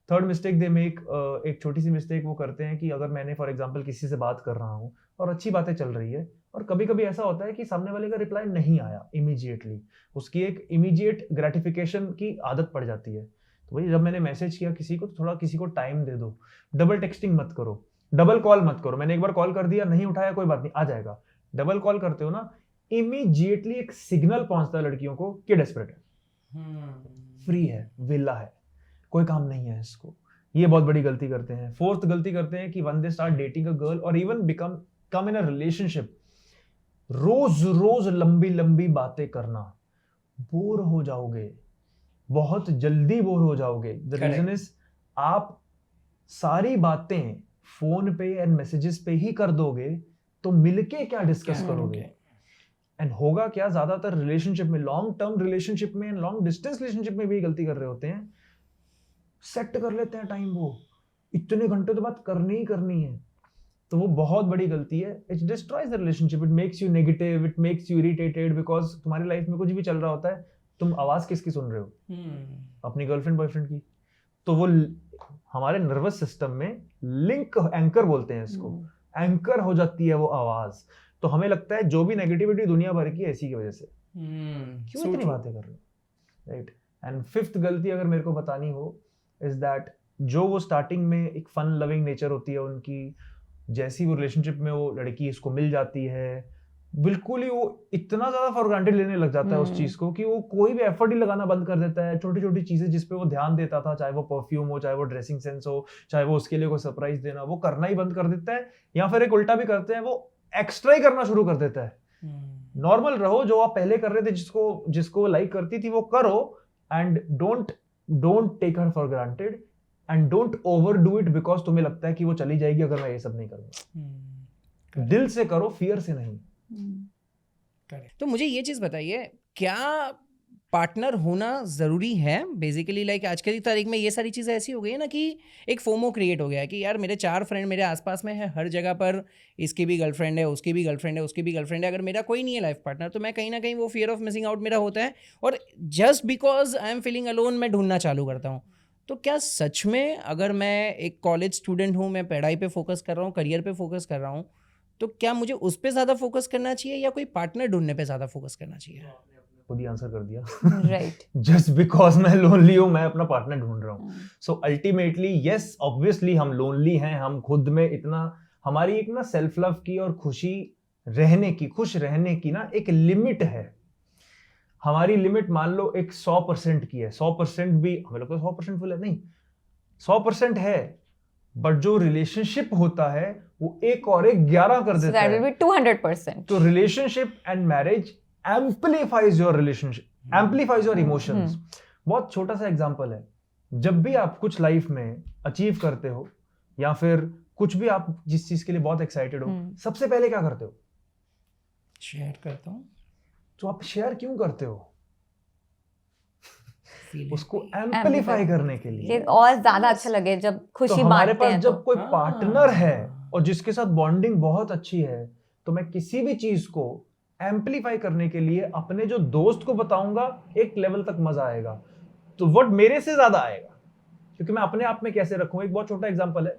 Third mistake they make, एक छोटी सी mistake वो करते हैं कि अगर मैंने for example किसी से बात कर रहा हूँ और अच्छी बातें चल रही है, और कभी कभी ऐसा होता है कि सामने वाले का रिप्लाई नहीं आया इमीडिएटली, उसकी एक इमीडिएट ग्रेटिफिकेशन की आदत पड़ जाती है। तो भाई जब मैंने मैसेज किया किसी को, थोड़ा किसी को टाइम दे दो, डबल टेक्सटिंग मत करो, डबल कॉल मत करो। मैंने एक बार कॉल कर दिया, नहीं उठाया, कोई बात नहीं, आ जाएगा। डबल कॉल करते हो ना, इमीडिएटली एक सिग्नल पहुंचता है लड़कियों को कि डेस्परेट है, फ्री है, विला है, कोई काम नहीं है इसको। ये बहुत बड़ी गलती करते हैं। फोर्थ गलती करते हैं कि when they start dating a girl और even come in a relationship, रोज लंबी लंबी बातें करना, बोर हो जाओगे, बहुत जल्दी बोर हो जाओगे। द रीजन इज आप सारी बातें फोन पे एंड मैसेजेस पे ही कर दोगे तो मिलके क्या डिस्कस करोगे, एंड होगा क्या, ज्यादातर रिलेशनशिप में, लॉन्ग टर्म रिलेशनशिप में, लॉन्ग डिस्टेंस रिलेशनशिप में भी गलती कर रहे होते हैं, सेट कर लेते हैं टाइम, वो इतने घंटे तो बात करनी ही करनी है, तो वो बहुत बड़ी गलती है। It destroys the relationship, it makes you negative, it makes you irritated, because तुम्हारी लाइफ में कुछ भी चल रहा होता है, तुम आवाज किसकी सुन रहे हो, अपनी गर्लफ्रेंड बॉयफ्रेंड की। तो वो हमारे नर्वस सिस्टम में लिंक, एंकर बोलते हैं इसको, एंकर हो जाती है वो आवाज। तो हमें लगता है जो भी नेगेटिविटी दुनिया भर की है इसी की वजह से, क्यों इतनी बातें कर रहे हो, राइट। एंड फिफ्थ गलती अगर मेरे को बतानी हो इज दैट, जो वो स्टार्टिंग में एक फन लविंग नेचर होती है उनकी, जैसी वो रिलेशनशिप में वो लड़की इसको मिल जाती है, बिल्कुल ही वो इतना ज्यादा फॉर ग्रांटेड लेने लग जाता है उस चीज को कि वो कोई भी एफर्ट ही लगाना बंद कर देता है। छोटी छोटी चीजें जिस पे वो ध्यान देता था, चाहे वो परफ्यूम हो, चाहे वो ड्रेसिंग सेंस हो, चाहे वो उसके लिए कोई सरप्राइज देना, वो करना ही बंद कर देता है। या फिर एक उल्टा भी करते हैं, वो एक्स्ट्रा ही करना शुरू कर देता है। नॉर्मल रहो, जो आप पहले कर रहे थे, जिसको लाइक करती थी वो करो, and don't take her for granted, and don't overdo it because तुम्हें लगता है कि वो चली जाएगी अगर मैं ये सब नहीं करूंगा। दिल से करो, फियर से नहीं। तो मुझे ये चीज बताइए, क्या पार्टनर होना ज़रूरी है बेसिकली? लाइक आज की तारीख में ये सारी चीज़ें ऐसी हो गई है ना कि एक फोमो क्रिएट हो गया है कि यार मेरे 4 फ्रेंड मेरे आसपास में है, हर जगह पर इसकी भी गर्लफ्रेंड है, उसकी भी गर्लफ्रेंड है, उसकी भी गर्लफ्रेंड है, अगर मेरा कोई नहीं है लाइफ पार्टनर तो मैं कहीं ना कहीं वो फियर ऑफ मिसिंग आउट मेरा होता है, और just because I am feeling alone मैं ढूंढना चालू करता हूँ। तो क्या सच में अगर मैं एक कॉलेज स्टूडेंट हूँ, मैं पढ़ाई पे फोकस कर रहा हूँ, करियर पे फोकस कर रहा हूँ, तो क्या मुझे उस पर ज़्यादा फोकस करना चाहिए या कोई पार्टनर ढूंढने पे ज़्यादा फोकस करना चाहिए? खुद ही आंसर कर दिया। राइट। जस्ट बिकॉज मैं लोनली हूँ, मैं अपना पार्टनर ढूंढ रहा हूँ। सो अल्टीमेटली यस, ऑब्वियसली हम लोनली हैं, हम खुद में इतना, हमारी एक ना सेल्फ लव की और खुशी रहने की, खुश रहने की ना एक लिमिट है। हमारी लिमिट मान लो एक 100% की है, 100% भी हमें लगता है 100% फुल है, नहीं 100% है, बट जो रिलेशनशिप होता है वो एक और एक 11 कर देता that है। will be 200%. तो relationship and marriage amplifies your relationship, amplifies your emotions. बहुत छोटा सा एग्जांपल है, जब भी आप कुछ लाइफ में अचीव करते हो या फिर कुछ भी आप जिस चीज के लिए बहुत एक्साइटेड हो, सबसे पहले क्या करते हो? शेयर करता हूँ। तो आप शेयर क्यों करते हो? Feeling. उसको एम्पलीफाई करने के लिए, कि और ज्यादा अच्छा लगे जब खुशी तो हमारे बांटते पास हैं। जब कोई हाँ। पार्टनर है और जिसके साथ बॉन्डिंग बहुत अच्छी है, तो मैं किसी भी चीज को एम्पलीफाई करने के लिए अपने जो दोस्त को बताऊंगा, एक लेवल तक मजा आएगा, तो व्हाट मेरे से ज्यादा आएगा, क्योंकि मैं अपने आप में कैसे रखूं। एक बहुत छोटा एग्जांपल है,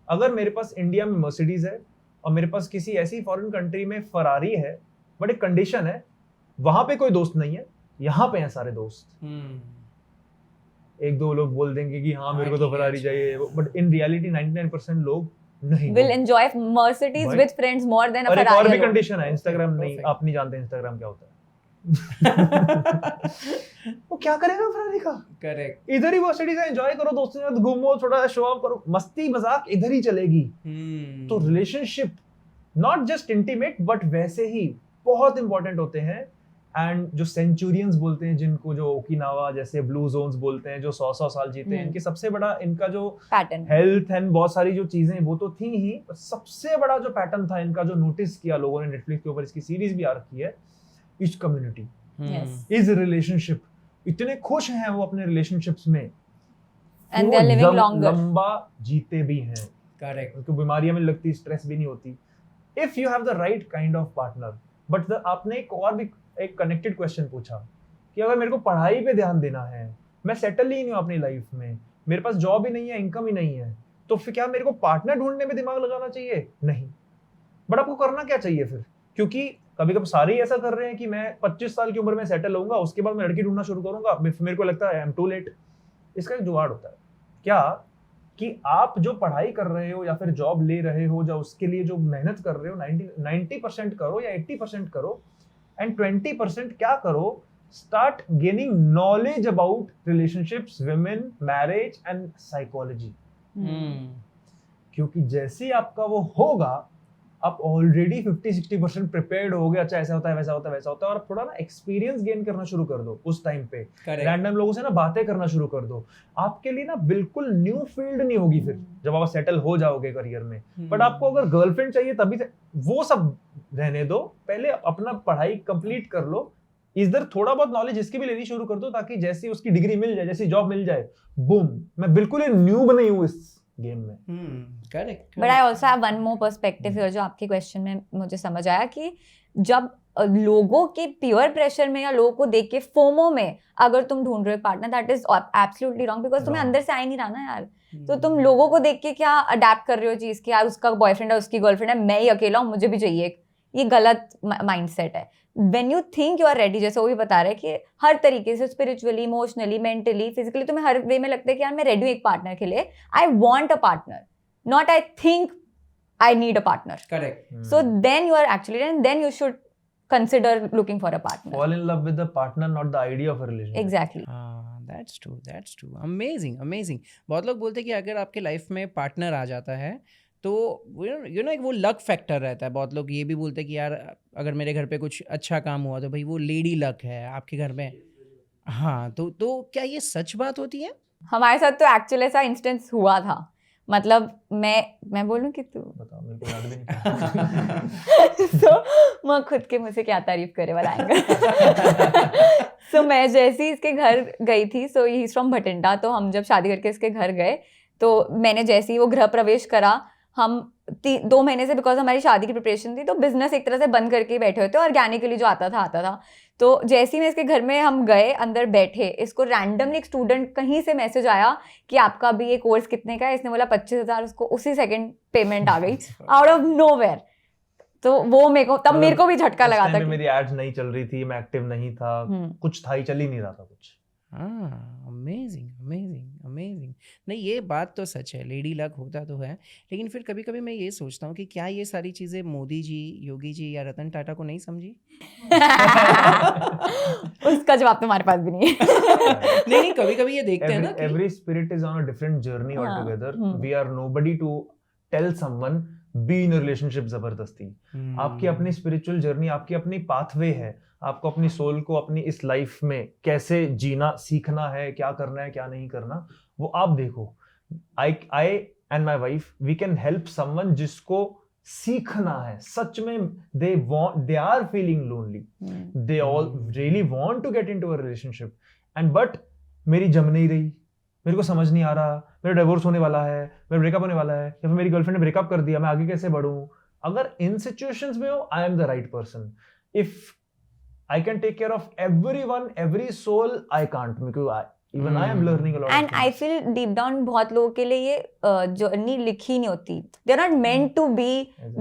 अगर मेरे पास इंडिया में मर्सिडीज है और मेरे पास किसी ऐसी फॉरेन कंट्री में फरारी है, बट एक कंडीशन है, वहां पे कोई दोस्त नहीं है, यहाँ पे हैं सारे दोस्त। एक दो लोग बोल देंगे कि हाँ मेरे को तो फरारी चाहिए, बट इन रियलिटी 99% लोग नहीं will enjoy Mercedes भाई। with friends more than a और एक Ferrari और भी alone. कंडीशन है, इंस्टाग्राम नहीं, Perfect. आप नहीं जानते इंस्टाग्राम क्या होता है। वो क्या करेगा फरारी का? करेक्ट। इधर ही मर्सिडीज है, एंजॉय करो, दोस्तों के साथ घूमो, थोड़ा शो ऑफ करो, मस्ती मजाक इधर ही चलेगी। तो relationship not just intimate but वैसे ही बहुत इंपॉर्टेंट होते हैं। एंड जो सेंचुरियंस बोलते हैं, जिनको जो ओकिनावा जैसे ब्लू जोन्स बोलते हैं, जो 100 साल जीते हैं, इनके सबसे बड़ा इनका जो Pattern. हेल्थ एंड बहुत सारी जो चीजें वो तो थी ही, पर सबसे बड़ा जो पैटर्न था इनका, जो नोटिस किया लोगों ने, नेटफ्लिक्स के ऊपर इसकी सीरीज भी आ रखी है, is community, Yes. Is relationship. इतने खुश हैं वो अपने रिलेशनशिप्स में, And they are living longer. लंबा जीते भी हैं, करेक्ट। उनको बीमारियां भी लगती, स्ट्रेस भी नहीं होती, if you have the right kind of partner. But आपने एक और भी एक कनेक्टेड क्वेश्चन पूछा कि अगर मेरे को पढ़ाई पे ध्यान देना है, मैं सेटल ही नहीं हूँ अपनी लाइफ में, मेरे पास जॉब ही नहीं है, इनकम ही नहीं है, तो फिर क्या मेरे को पार्टनर ढूंढने में दिमाग लगाना चाहिए? नहीं। बट आपको करना क्या चाहिए फिर? क्योंकि कभी कभी सारे ही ऐसा कर रहे हैं कि मैं 25 साल की उम्र में सेटल होऊंगा, उसके बाद मैं लड़की ढूंढना शुरू करूंगा, मेरे को लगता है आई एम टू लेट। इसका एक जुगाड़ होता है क्या, कि आप जो पढ़ाई कर रहे हो या फिर जॉब ले रहे हो, या उसके लिए जो मेहनत कर रहे हो, 90% करो या 80% करो, एंड 20% क्या करो, start gaining knowledge about relationships, women, marriage and psychology. क्योंकि जैसे ही आपका वो होगा, आप ऑलरेडी 50-60% प्रिपेयर्ड हो गए, अच्छा ऐसा होता है, वैसा होता है, वैसा होता है, और आप थोड़ा ना एक्सपीरियंस गेन करना शुरू कर दो उस टाइम पे, रैंडम लोगों से ना बातें करना शुरू कर दो। आपके लिए ना बिल्कुल न्यू फील्ड नहीं होगी फिर जब आप सेटल हो जाओगे करियर में। बट आपको अगर गर्लफ्रेंड चाहिए तभी से, वो सब रहने दो, पहले अपना पढ़ाई कंप्लीट कर लो, इधर थोड़ा बहुत नॉलेज इसकी भी लेनी शुरू कर दो, ताकि जैसी उसकी डिग्री मिल जाए, जैसी जॉब मिल जाए, बूम, मैं बिल्कुल ही न्यूब नहीं हूँ इस गेम में। Correct. But I also have one more perspective here, जो आपके क्वेश्चन में मुझे समझ आया कि जब लोगों के पीयर प्रेशर में या लोगों को देख के फोमो में अगर तुम ढूंढ रहे हो partner, that is absolutely wrong, because तुम्हें अंदर से आ ही नहीं रहा ना यार। तो तुम लोगों को देख के क्या अडेप्ट कर रहे हो चीज की, यार उसका बॉयफ्रेंड है, उसकी गर्लफ्रेंड है, मैं ही अकेला हूँ, मुझे भी चाहिए, ये गलत माइंडसेट है। When you think you are ready, जैसे वो भी बता रहे हैं कि हर तरीके से, स्पिरिचुअली, इमोशनली, मेंटली, फिजिकली, तुम्हें हर वे में लगता है कि यार मैं रेडी हूँ एक पार्टनर के लिए, I want a partner, not I think I need a partner. Correct. So then you are actually, and then you should consider looking for a partner. Fall in love with the partner, not the idea of a relationship. Exactly. That's true. Amazing. बहुत लोग बोलते हैं कि अगर आपके life में partner आ जाता है तो यू नो एक वो लक फैक्टर रहता है। बहुत लोग ये भी बोलते हैं कि यार अगर मेरे घर पे कुछ अच्छा काम हुआ तो भाई वो लेडी लक है आपके घर में। हाँ, तो क्या ये सच बात होती है? हमारे साथ तो एक्चुअली ऐसा इंस्टेंस हुआ था, मतलब मैं बोलूं कि तू बताओ, मेरे को याद भी नहीं। तो मैं खुद के मुझसे क्या तारीफ करे वाला आएगा। सो मैं जैसे ही इसके घर गई थी, सो ही इज फ्रॉम भटिंडा, तो हम जब शादी करके इसके घर गए तो मैंने जैसे ही वो गृह प्रवेश करा, हम 2 महीने से, बिकॉज हमारी शादी की प्रिपरेशन थी, तो बिजनेस एक तरह से बंद करके ही बैठे होते, ऑर्गेनिकली जो आता था। तो जैसे ही मैं इसके घर में हम गए, अंदर बैठे, इसको रैंडमली एक स्टूडेंट कहीं से मैसेज आया कि आपका भी ये कोर्स कितने का है। इसने बोला 25,000, उसको उसी सेकंड पेमेंट आ गई आउट ऑफ नोवेयर। तो वो मेरे को भी झटका लगा था मेरी एड्स नहीं चल रही थी, मैं एक्टिव नहीं था, कुछ था ही, चल ही नहीं रहा था कुछ। Amazing amazing amazing. नहीं ये बात तो सच है, लेडी लक होता तो है, लेकिन फिर कभी कभी मैं ये सोचता हूँ कि क्या ये सारी चीज़ें मोदी जी, योगी जी या रतन टाटा को नहीं समझी? उसका जवाब तो हमारे पास भी नहीं है। नहीं कभी कभी ये देखते हैं ना कि every spirit is on a different journey altogether. We are nobody to tell someone be in a relationship जबरदस्ती। आपकी अपनी स्पिरिचुअल जर्नी, आपकी अपनी पाथवे है, आपको अपनी सोल को अपनी इस लाइफ में कैसे जीना सीखना है, क्या करना है क्या नहीं करना, वो आप देखो। I and my wife we can help someone जिसको सीखना है सच में, they are feeling lonely, they all really want to get into a relationship and but मेरी जम नहीं रही, मेरे को समझ नहीं आ रहा, मेरा डिवोर्स होने वाला है, मेरा ब्रेकअप होने वाला है, या फिर मेरी गर्लफ्रेंड ने ब्रेकअप कर दिया, मैं आगे कैसे बढ़ूं? अगर इन सिचुएशंस में हो, I am the right person. If I can take care of everyone, every soul, I can't, because even I am learning a lot and I feel deep down बहुत लोगों के लिए ये जर्नी लिखी नहीं होती, they are not meant to be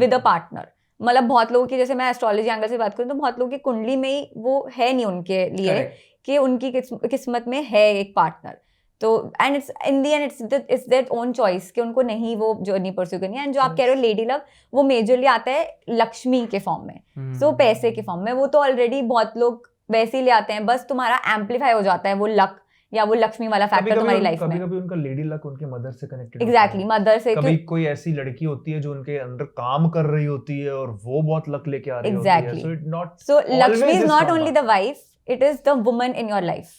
with a partner। मतलब बहुत लोगों की, जैसे मैं एस्ट्रोलॉजी एंगल से बात करूँ तो बहुत लोगों की कुंडली में ही वो है नहीं उनके लिए कि उनकी किस्मत में है एक पार्टनर। तो and it's in the and it's their own choice कि उनको नहीं वो जर्नी परस्यू करनी है। एंड जो आप कह रहे हो लेडी लव, वो मेजरली आता है लक्ष्मी के फॉर्म में, सो पैसे के फॉर्म में। वो तो ऑलरेडी बहुत लोग वैसे ही ले आते हैं, बस तुम्हारा एम्पलीफाई हो जाता है वो लक या वो लक्ष्मी वाला फैक्टर तुम्हारी लाइफ में। कभी-कभी उनका लेडी लक उनके मदर से कनेक्टेड एग्जैक्टली मदर से। कभी कोई ऐसी लड़की होती है जो उनके अंदर काम कर रही होती है और वो बहुत लक लेके आ रही होती है। So it not, so Lakshmi is not only the wife, it is the woman in your life.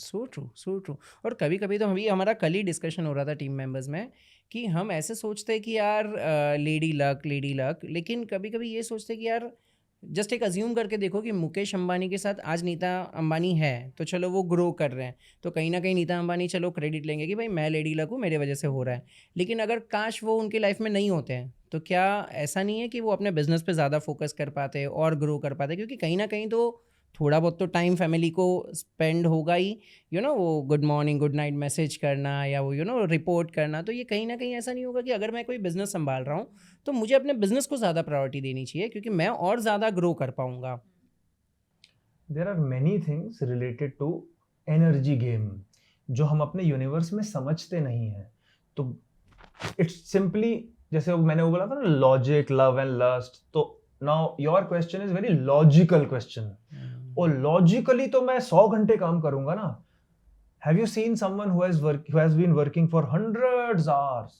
So true so true. और कभी कभी तो अभी हमारा कल ही डिस्कशन हो रहा था टीम मेंबर्स में कि हम ऐसे सोचते हैं कि यार लेडी लक, लेकिन कभी कभी ये सोचते हैं कि यार जस्ट एक अज्यूम करके देखो कि मुकेश अंबानी के साथ आज नीता अंबानी है, तो चलो वो ग्रो कर रहे हैं, तो कहीं ना कहीं नीता अंबानी चलो क्रेडिट लेंगे कि भाई मैं लेडी लक हूँ, मेरे वजह से हो रहा है। लेकिन अगर काश वो उनकी लाइफ में नहीं होते हैं, तो क्या ऐसा नहीं है कि वो अपने बिजनेस पे ज़्यादा फोकस कर पाते और ग्रो कर पाते? क्योंकि कहीं ना कहीं तो थोड़ा बहुत तो टाइम फैमिली को स्पेंड होगा ही, वो good morning good night message करना या वो रिपोर्ट करना। तो ये कहीं ना कहीं ऐसा नहीं होगा कि अगर मैं कोई बिजनेस संभाल रहा हूँ तो मुझे अपने बिजनेस को ज़्यादा प्रायोरिटी देनी चाहिए क्योंकि मैं और ज़्यादा ग्रो कर पाऊंगा? There are many things related to energy game जो हम अपने यूनिवर्स में समझते नहीं हैं। तो इट्स सिंपली, जैसे मैंने वो बोला था ना, लॉजिक, लव एंड लस्ट। तो now your question is very logical question. और लॉजिकली तो मैं 100 घंटे काम करूंगा ना। Have you seen someone who has been working for hundreds hours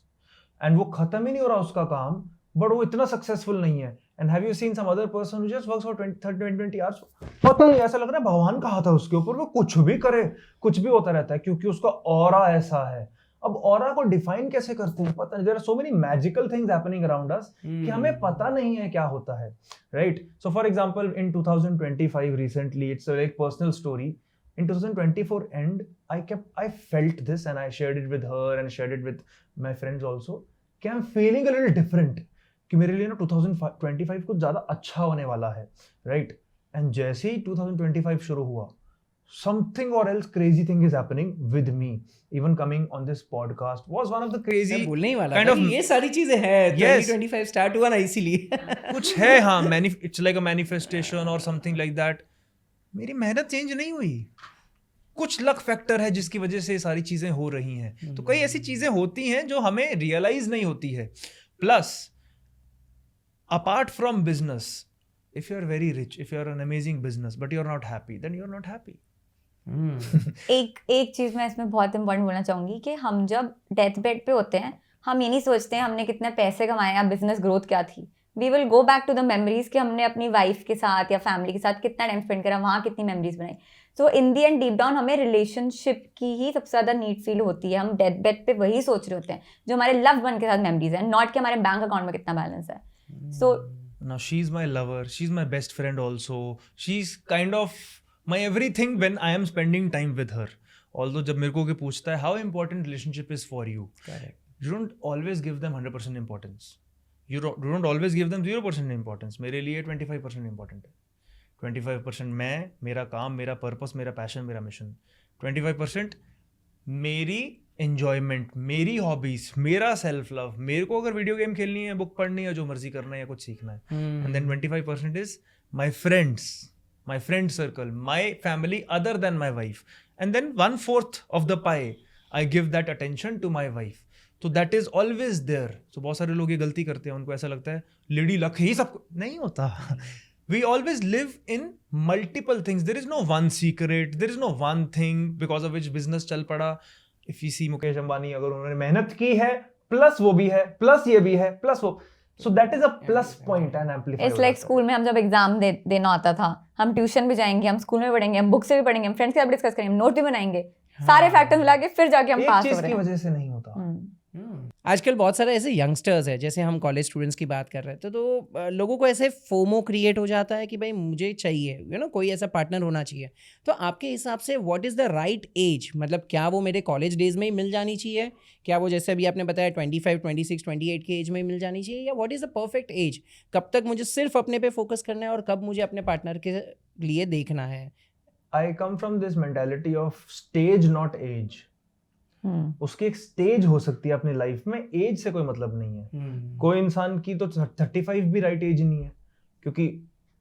and वो खत्म ही नहीं हो रहा उसका काम, बट वो इतना सक्सेसफुल नहीं है। And have you seen some other person who just works for 20 hours, पता नहीं, ऐसा लग रहा है भगवान का हाथ है उसके ऊपर, वो कुछ भी करे कुछ भी होता रहता है क्योंकि उसका ऑरा ऐसा है। अब ऑरा को डिफाइन कैसे करते हैं पता नहीं। There are so many magical things happening around us कि हमें पता नहीं है क्या होता है, right? So for example in 2025 recently, it's a एक personal story. In 2024 end, I felt this and I shared it with her and shared it with my friends also कि I'm feeling a little different कि मेरे लिए ना 2025 कुछ ज़्यादा अच्छा होने वाला है, right? And जैसे ही 2025 शुरू हुआ, something or else crazy thing is happening with me. Even coming on this podcast was one of the crazy बोलने ही वाला kind था of कि ये सारी चीजें हैं। Yes. 2025 स्टार्ट हुआ ना इसीलिए। कुछ है, हाँ, it's like a manifestation or something like that. मेरी मेहनत चेंज नहीं हुई, कुछ लक फैक्टर है जिसकी वजह से सारी चीजें हो रही हैं। तो कई ऐसी चीजें होती हैं जो हमें रियलाइज नहीं होती है। Plus apart from business, if you are very rich, if you are an amazing business but you are not happy, then you are not happy. एक चीज मैं इसमें बहुत इंपॉर्टेंट बोलना चाहूंगी कि हम जब डेथ बेड पे होते हैं, हम ये नहीं सोचते हैं हमने कितने पैसे कमाए या बिजनेस ग्रोथ क्या थी। We will go back to the memories कि हमने अपनी वाइफ के साथ या फैमिली के साथ कितना टाइम स्पेंड करा, वहाँ कितनी मेमोरीज बनाई। सो इन दी एंड डीप डाउन हमें रिलेशनशिप की ही सबसे ज़्यादा नीड फील होती है। हम डेथ बेड पे वही सोच रहे होते हैं जो हमारे लव्ड वन के साथ मेमोरीज हैं, नॉट कि हमारे बैंक अकाउंट में कितना बैलेंस है। सो now she's my lover, she's my best friend also, she's kind of my everything when I am spending time with her. Although जब मेरे को कोई पूछता है how important relationship is for you, Correct. you don't always give them 100% importance, you don't always give them 0% importance. मेरे लिए 25% important है। 25% मैं, मेरा काम, मेरा पर्पस, मेरा पैशन, मेरा मिशन। 25% मेरी एन्जॉयमेंट, मेरी हॉबीज, मेरा सेल्फ लव, मेरे को अगर वीडियो गेम खेलनी है, बुक पढ़नी है, जो मर्जी करना है या कुछ सीखना है, and then 25% is my friends, my friend circle, my family other than my wife, and then 1/4 of the pie I give that attention to my wife. So that is always there. So बहुत सारे लोग ये गलती करते हैं, उनको ऐसा लगता है लेडी लक ही सब, नहीं होता. We always live in multiple things. There is no one secret, there is no one thing because of which business चल पड़ा. If you see Mukesh Ambani, अगर उन्होंने मेहनत की है, प्लस वो भी है, प्लस ये भी है, प्लस वो, so that is a plus point and amplifier. It's like school में हम जब एग्जाम देना होता था, हम ट्यूशन भी जाएंगे, हम स्कूल में पढ़ेंगे, हम बुक से भी पढ़ेंगे, हम फ्रेंड्स के साथ डिस्कस करेंगे, हम नोट भी बनाएंगे, सारे फैक्टर्स मिला के फिर जाके हम पास हो रहे हैं. एक चीज की वजह से नहीं होता. आजकल बहुत सारे ऐसे यंगस्टर्स हैं, जैसे हम कॉलेज स्टूडेंट्स की बात कर रहे थे, तो लोगों को ऐसे फोमो क्रिएट हो जाता है कि भाई मुझे चाहिए, कोई ऐसा पार्टनर होना चाहिए. तो आपके हिसाब से what is the right age, मतलब क्या वो मेरे कॉलेज डेज में ही मिल जानी चाहिए, क्या वो जैसे अभी आपने बताया 25, 26, 28 के एज में ही मिल जानी चाहिए, या what is the perfect age, कब तक मुझे सिर्फ अपने पे फोकस करना है और कब मुझे अपने पार्टनर के लिए देखना है? I come from this mentality of stage not age. उसकी एक स्टेज हो सकती है अपनी लाइफ में, एज से कोई मतलब नहीं है. कोई इंसान की तो 35 भी राइट एज नहीं है, क्योंकि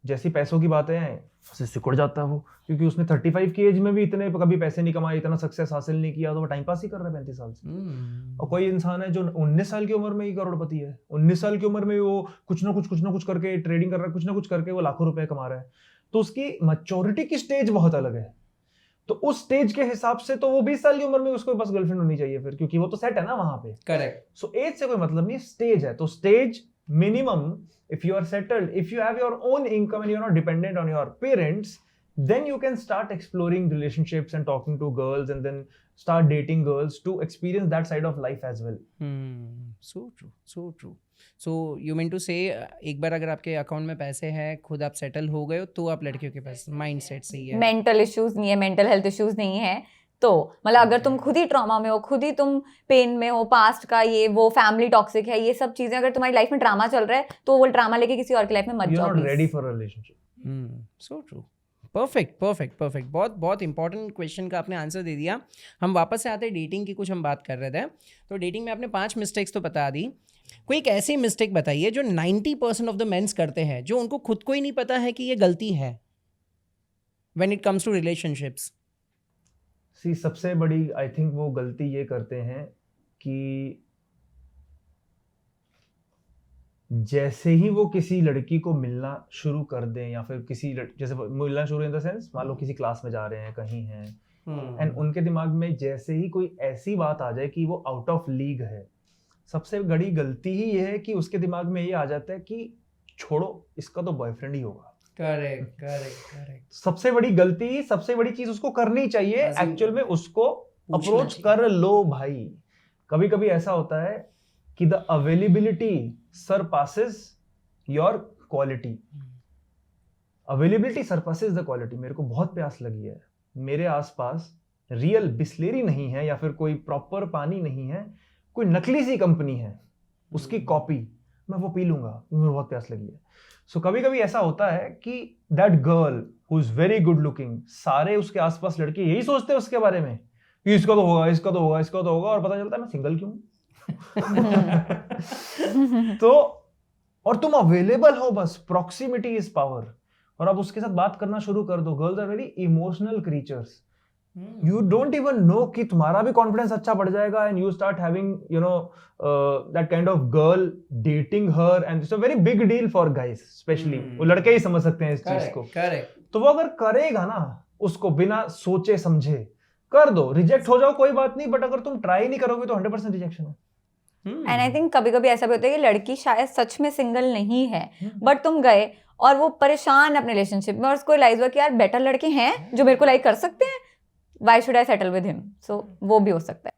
जैसी पैसों की बातें हैं सिकुड़ जाता है वो, क्योंकि उसने 35 की एज में भी इतने कभी पैसे नहीं कमाए, इतना सक्सेस हासिल नहीं किया, तो वो टाइम पास ही कर रहा है 35 साल से. और कोई इंसान है जो 19 साल की उम्र में ही करोड़पति है, 19 साल की उम्र में वो कुछ ना कुछ करके ट्रेडिंग कर रहा है, कुछ ना कुछ करके वो लाखों रुपए कमा रहा है. तो उसकी मैच्योरिटी की स्टेज बहुत अलग है. तो उस स्टेज के हिसाब से तो वो 20 साल की उम्र में उसको बस गर्लफ्रेंड होनी चाहिए फिर, क्योंकि वो तो सेट है ना वहां पे. करेक्ट. सो एज से कोई मतलब नहीं, स्टेज है. तो stage minimum, if you are settled, if you have your own income and you're not dependent on your parents, then you can start exploring relationships and talking to girls and then start dating girls to experience that side of life as well. So true, so true. So you mean to say एक बार अगर आपके account में पैसे हैं, खुद आप settle हो गए हो, तो आप लड़कियों के पास माइंड सेट सही है, मेंटल इश्यूज नहीं है, मेंटल हेल्थ इश्यूज नहीं है, तो मतलब अगर तुम खुद ही ट्रॉमा में हो, खुद ही तुम पेन में हो, पास्ट का ये वो, फैमिली टॉक्सिक है, ये सब चीजें अगर तुम्हारी लाइफ में ड्रामा चल रहा है, तो वो ड्रामा लेके किसी और की लाइफ में मत जाओ. You're not ready for a relationship. So true. Perfect. बहुत इंपॉर्टेंट क्वेश्चन का आपने आंसर दे दिया. हम वापस से आते हैं डेटिंग की, कुछ हम बात कर रहे थे. तो डेटिंग में आपने 5 मिस्टेक्स तो बता दी. कोई एक ऐसी मिस्टेक बताइए जो 90% ऑफ द मेंस करते हैं, जो उनको खुद को ही नहीं पता है कि ये गलती है when it comes to relationships. सबसे बड़ी आई थिंक वो गलती ये करते हैं कि जैसे ही वो किसी लड़की को मिलना शुरू कर दें, या फिर किसी जैसे मिलना शुरू इन द सेंस, मान लो किसी क्लास में जा रहे हैं, कहीं हैं, एंड उनके दिमाग में जैसे ही कोई ऐसी बात आ जाए कि वो आउट ऑफ लीग है, सबसे बड़ी गलती ही ये है कि उसके दिमाग में ये आ जाता है कि छोड़ो, इसका तो बॉयफ्रेंड ही होगा. करेक्ट. सबसे बड़ी गलती, सबसे बड़ी चीज उसको करनी चाहिए एक्चुअल में, उसको अप्रोच कर लो भाई. कभी कभी ऐसा होता है कि the availability surpasses your quality. Availability surpasses the quality. मेरे को बहुत प्यास लगी है, मेरे आसपास रियल बिस्लेरी नहीं है, या फिर कोई प्रॉपर पानी नहीं है, कोई नकली सी कंपनी है, उसकी कॉपी, मैं वो पी लूंगा, मुझे बहुत प्यास लगी है. सो कभी कभी ऐसा होता है कि that girl who is very good looking, सारे उसके आसपास लड़के यही सोचते हैं उसके बारे में कि इसका तो होगा, इसका तो होगा, इसका तो होगा, और पता चलता है मैं सिंगल क्यों. तो और तुम अवेलेबल हो, बस प्रॉक्सिमिटी इज पावर, और अब उसके साथ बात करना शुरू कर दो. Girls are very emotional creatures. You don't even know कि तुम्हारा भी कॉन्फिडेंस अच्छा बढ़ जाएगा, and you start having that kind of girl dating her, and it's a very big deal for guys especially. वो लड़के ही समझ सकते हैं इस चीज को. करेक्ट. तो वो अगर करेगा ना, उसको बिना सोचे समझे कर दो, रिजेक्ट हो जाओ कोई बात नहीं, बट अगर तुम ट्राई नहीं करोगे तो 100% रिजेक्शन है. एंड आई थिंक कभी कभी ऐसा भी होता है कि लड़की शायद सच में सिंगल नहीं है, बट तुम गए और वो परेशान है अपने रिलेशनशिप में, और उसको रियलाइज हुआ कि यार बेटर लड़के हैं जो मेरे को लाइक कर सकते हैं, Why should I settle with him? So वो भी हो सकता है.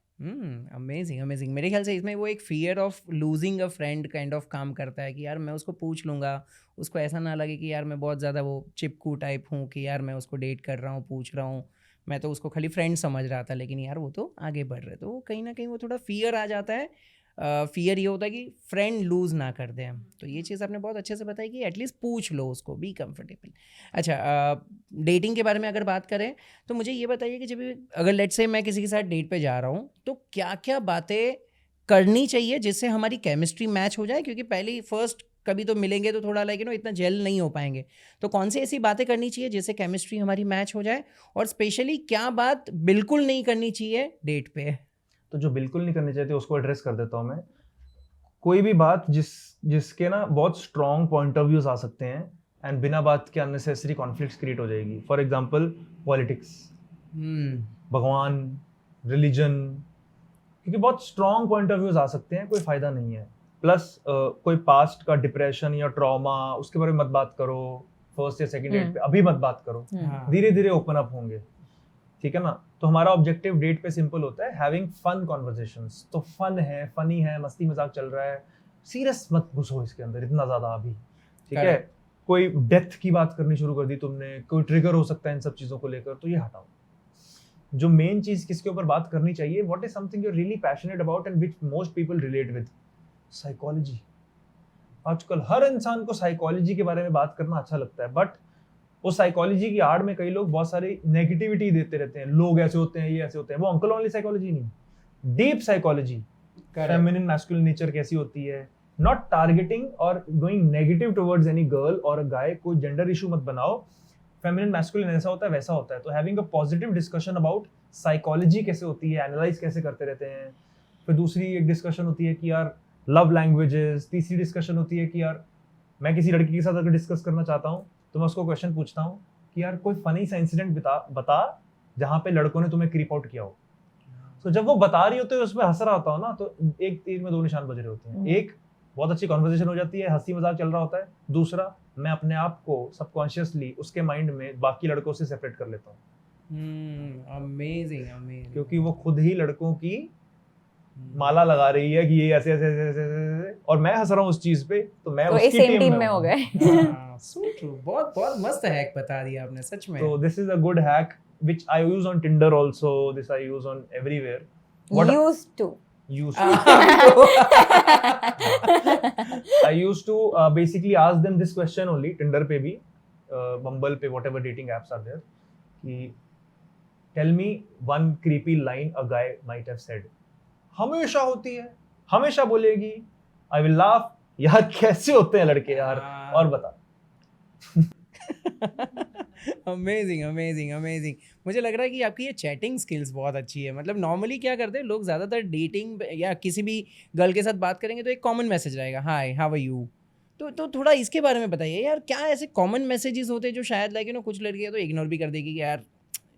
अमेजिंग. मेरे ख्याल से इसमें वो एक fear of losing a friend kind of काम करता है कि यार मैं उसको पूछ लूँगा, उसको ऐसा ना लगे कि यार मैं बहुत ज़्यादा वो चिपकू टाइप हूँ कि यार मैं उसको डेट कर रहा हूँ, पूछ रहा हूँ, मैं तो उसको खाली फ्रेंड समझ रहा था, लेकिन यार वो तो आगे बढ़ रहे. तो कहीं ना कहीं वो थोड़ा फियर आ जाता है फियर ये होता है कि फ्रेंड लूज ना कर दें हम। तो ये चीज़ आपने बहुत अच्छे से बताई कि एटलीस्ट पूछ लो उसको, बी कंफर्टेबल। अच्छा, डेटिंग के बारे में अगर बात करें तो मुझे ये बताइए कि जब अगर लेट्स से मैं किसी के साथ डेट पे जा रहा हूँ तो क्या क्या बातें करनी चाहिए जिससे हमारी केमिस्ट्री मैच हो जाए, क्योंकि पहली फर्स्ट कभी तो मिलेंगे तो थोड़ा लाइक इतना जेल नहीं हो पाएंगे। तो कौन सी ऐसी बातें करनी चाहिए जिससे केमिस्ट्री हमारी मैच हो जाए, और स्पेशली क्या बात बिल्कुल नहीं करनी चाहिए डेट पे? तो जो बिल्कुल नहीं करनी चाहिए उसको एड्रेस कर देता हूँ मैं। कोई भी बात जिसके ना बहुत स्ट्रॉन्ग पॉइंट ऑफ व्यूज आ सकते हैं एंड बिना बात के अननेसेसरी कॉन्फ्लिक्ट्स क्रिएट हो जाएगी। फॉर एग्जांपल पॉलिटिक्स, भगवान, रिलीजन, क्योंकि बहुत स्ट्रॉन्ग पॉइंट ऑफ व्यूज आ सकते हैं, कोई फायदा नहीं है। प्लस कोई पास्ट का डिप्रेशन या ट्रॉमा, उसके बारे में मत बात करो फर्स्ट या सेकंड डेट पे, अभी मत बात करो, धीरे धीरे ओपन अप होंगे, ठीक है ना। तो हमारा ऑब्जेक्टिव डेट पे सिंपल होता है, हैविंग फन कॉन्वर्सेशंस। तो फन है, फनी है, मस्ती मजाक चल रहा है, सीरियस मत घुसो इसके अंदर इतना ज्यादा अभी, ठीक है। कोई डेथ की बात करनी शुरू कर दी तुमने, कोई ट्रिगर हो सकता है इन सब चीजों को लेकर, तो ये हटाओ। जो मेन चीज किसके ऊपर बात करनी चाहिए, what is something you are really passionate about and which most people relate with. Psychology. आजकल हर इंसान को साइकोलॉजी के बारे में बात करना अच्छा लगता है, बट वो साइकोलॉजी की आड़ में कई लोग बहुत सारी नेगेटिविटी देते रहते हैं, लोग ऐसे होते हैं, ये ऐसे होते हैं। वो अंकल ओनली साइकोलॉजी नहीं, deep psychology, feminine masculine nature कैसी होती है, नॉट टारगेटिंग और going negative towards any girl और अ गाय। कोई जेंडर इशू मत बनाओ, फेमिनिन मैस्कुलिन ऐसा होता है वैसा होता है। तो having a positive discussion about psychology कैसे होती है, एनालाइज कैसे करते रहते हैं। फिर दूसरी एक डिस्कशन होती है कि यार लव लैंग्वेजेस। तीसरी डिस्कशन होती है कि यार मैं किसी लड़की के साथ अगर डिस्कस करना चाहता हूँ तो मैं उसको क्वेश्चन पूछता हूँ कि यार कोई फनी सा इंसिडेंट बता जहाँ पे लड़कों ने तुम्हें क्रीप आउट किया हो। तो जब वो बता रही होते है उसमें हंस रहा होता हो ना, तो एक तीर में दो निशान बज रहे होते हैं। एक, बहुत अच्छी कॉन्वर्सेशन हो जाती है, हंसी मजाक चल रहा होता है। दूसरा, मैं अपने आप को सबकॉन्शियसली उसके माइंड में बाकी लड़कों से सेपरेट कर लेता हूँ। Amazing amazing. क्योंकि वो खुद ही लड़कों की माला लगा रही है कि ये ऐसे ऐसे ऐसे ऐसे, ऐसे, और मैं हंस रहा हूँ उस चीज पे, तो मैं उसकी टीम में हो गए। सो ट्रू। बहुत बहुत मस्त हैक बता दिया आपने सच में। So this is a good hack which I use on Tinder also. This I use on everywhere. Used to. I used to basically ask them this question only, Tinder पे भी, Bumble पे, whatever dating apps are there, कि tell me one creepy line a guy might have said. हमेशा होती है, हमेशा बोलेगी, I will laugh. यार कैसे होते हैं लड़के यार, और बता। Amazing amazing amazing. मुझे लग रहा है कि आपकी ये चैटिंग स्किल्स बहुत अच्छी है। मतलब नॉर्मली क्या करते हैं लोग, ज़्यादातर डेटिंग या किसी भी गर्ल के साथ बात करेंगे तो एक कॉमन मैसेज रहेगा, हाय हाउ आर यू। तो थोड़ा इसके बारे में बताइए यार, क्या ऐसे कॉमन मैसेजेस होते हैं जो शायद लाइक कुछ लड़कियाँ तो इग्नोर भी कर देगी कि यार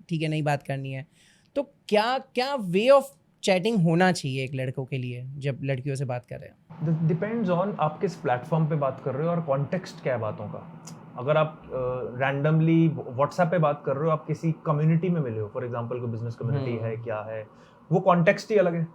ठीक है नहीं बात करनी है। तो क्या क्या वे ऑफ चैटिंग होना चाहिए एक लड़कों के लिए जब लड़कियों से बात कर रहे हैं? डिपेंड्स ऑन आप किस प्लेटफॉर्म पे बात कर रहे हो और कॉन्टेक्स्ट क्या है बातों का। अगर आप रैंडमली व्हाट्सएप पे बात कर रहे हो, आप किसी कम्युनिटी में मिले हो, फॉर एग्जांपल कोई बिजनेस कम्युनिटी है, क्या है, वो कॉन्टेक्स्ट ही अलग है,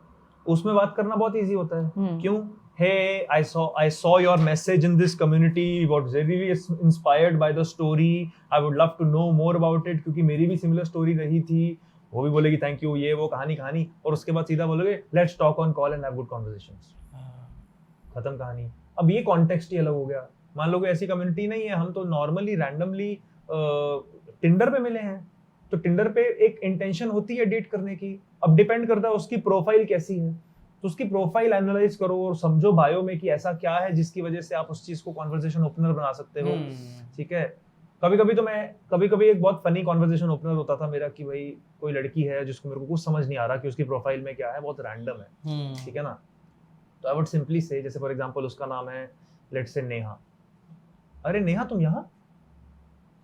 उसमें बात करना बहुत इजी होता है। क्यों? Hey, I saw your message in this community. Was really inspired by the story. I would love to know more about it, क्योंकि मेरी भी सिमिलर स्टोरी रही थी। वो भी बोलेगी थैंक यू, ये वो कहानी, और उसके बाद सीधा बोलोगे let's talk on call and have good conversations. खत्म कहानी। अब ये कॉन्टेक्स्ट ही अलग हो गया। मान लो कोई ऐसी कम्युनिटी नहीं है, हम तो नॉर्मली रैंडमली टिंडर पे मिले हैं, तो टिंडर पे एक इंटेंशन होती है डेट करने की। अब डिपेंड करता है उसकी प्रोफाइल कैसी है, तो उसकी प्रोफाइल एनालाइज करो और समझो बायो में कि ऐसा क्या है जिसकी वजह से आप उस चीज को कॉन्वर्सेशन ओपनर बना सकते हो। ठीक है, कभी कभी एक बहुत फनी कॉन्वर्सेशन ओपनर होता था मेरा कि भाई कोई लड़की है जिसको मेरे को कुछ समझ नहीं आ रहा कि उसकी प्रोफाइल में क्या है, बहुत रैंडम है, ठीक है ना। तो आई वुड सिंपली से, जैसे फॉर एग्जांपल उसका नाम है लेट्स से नेहा। अरे नेहा तुम यहाँ,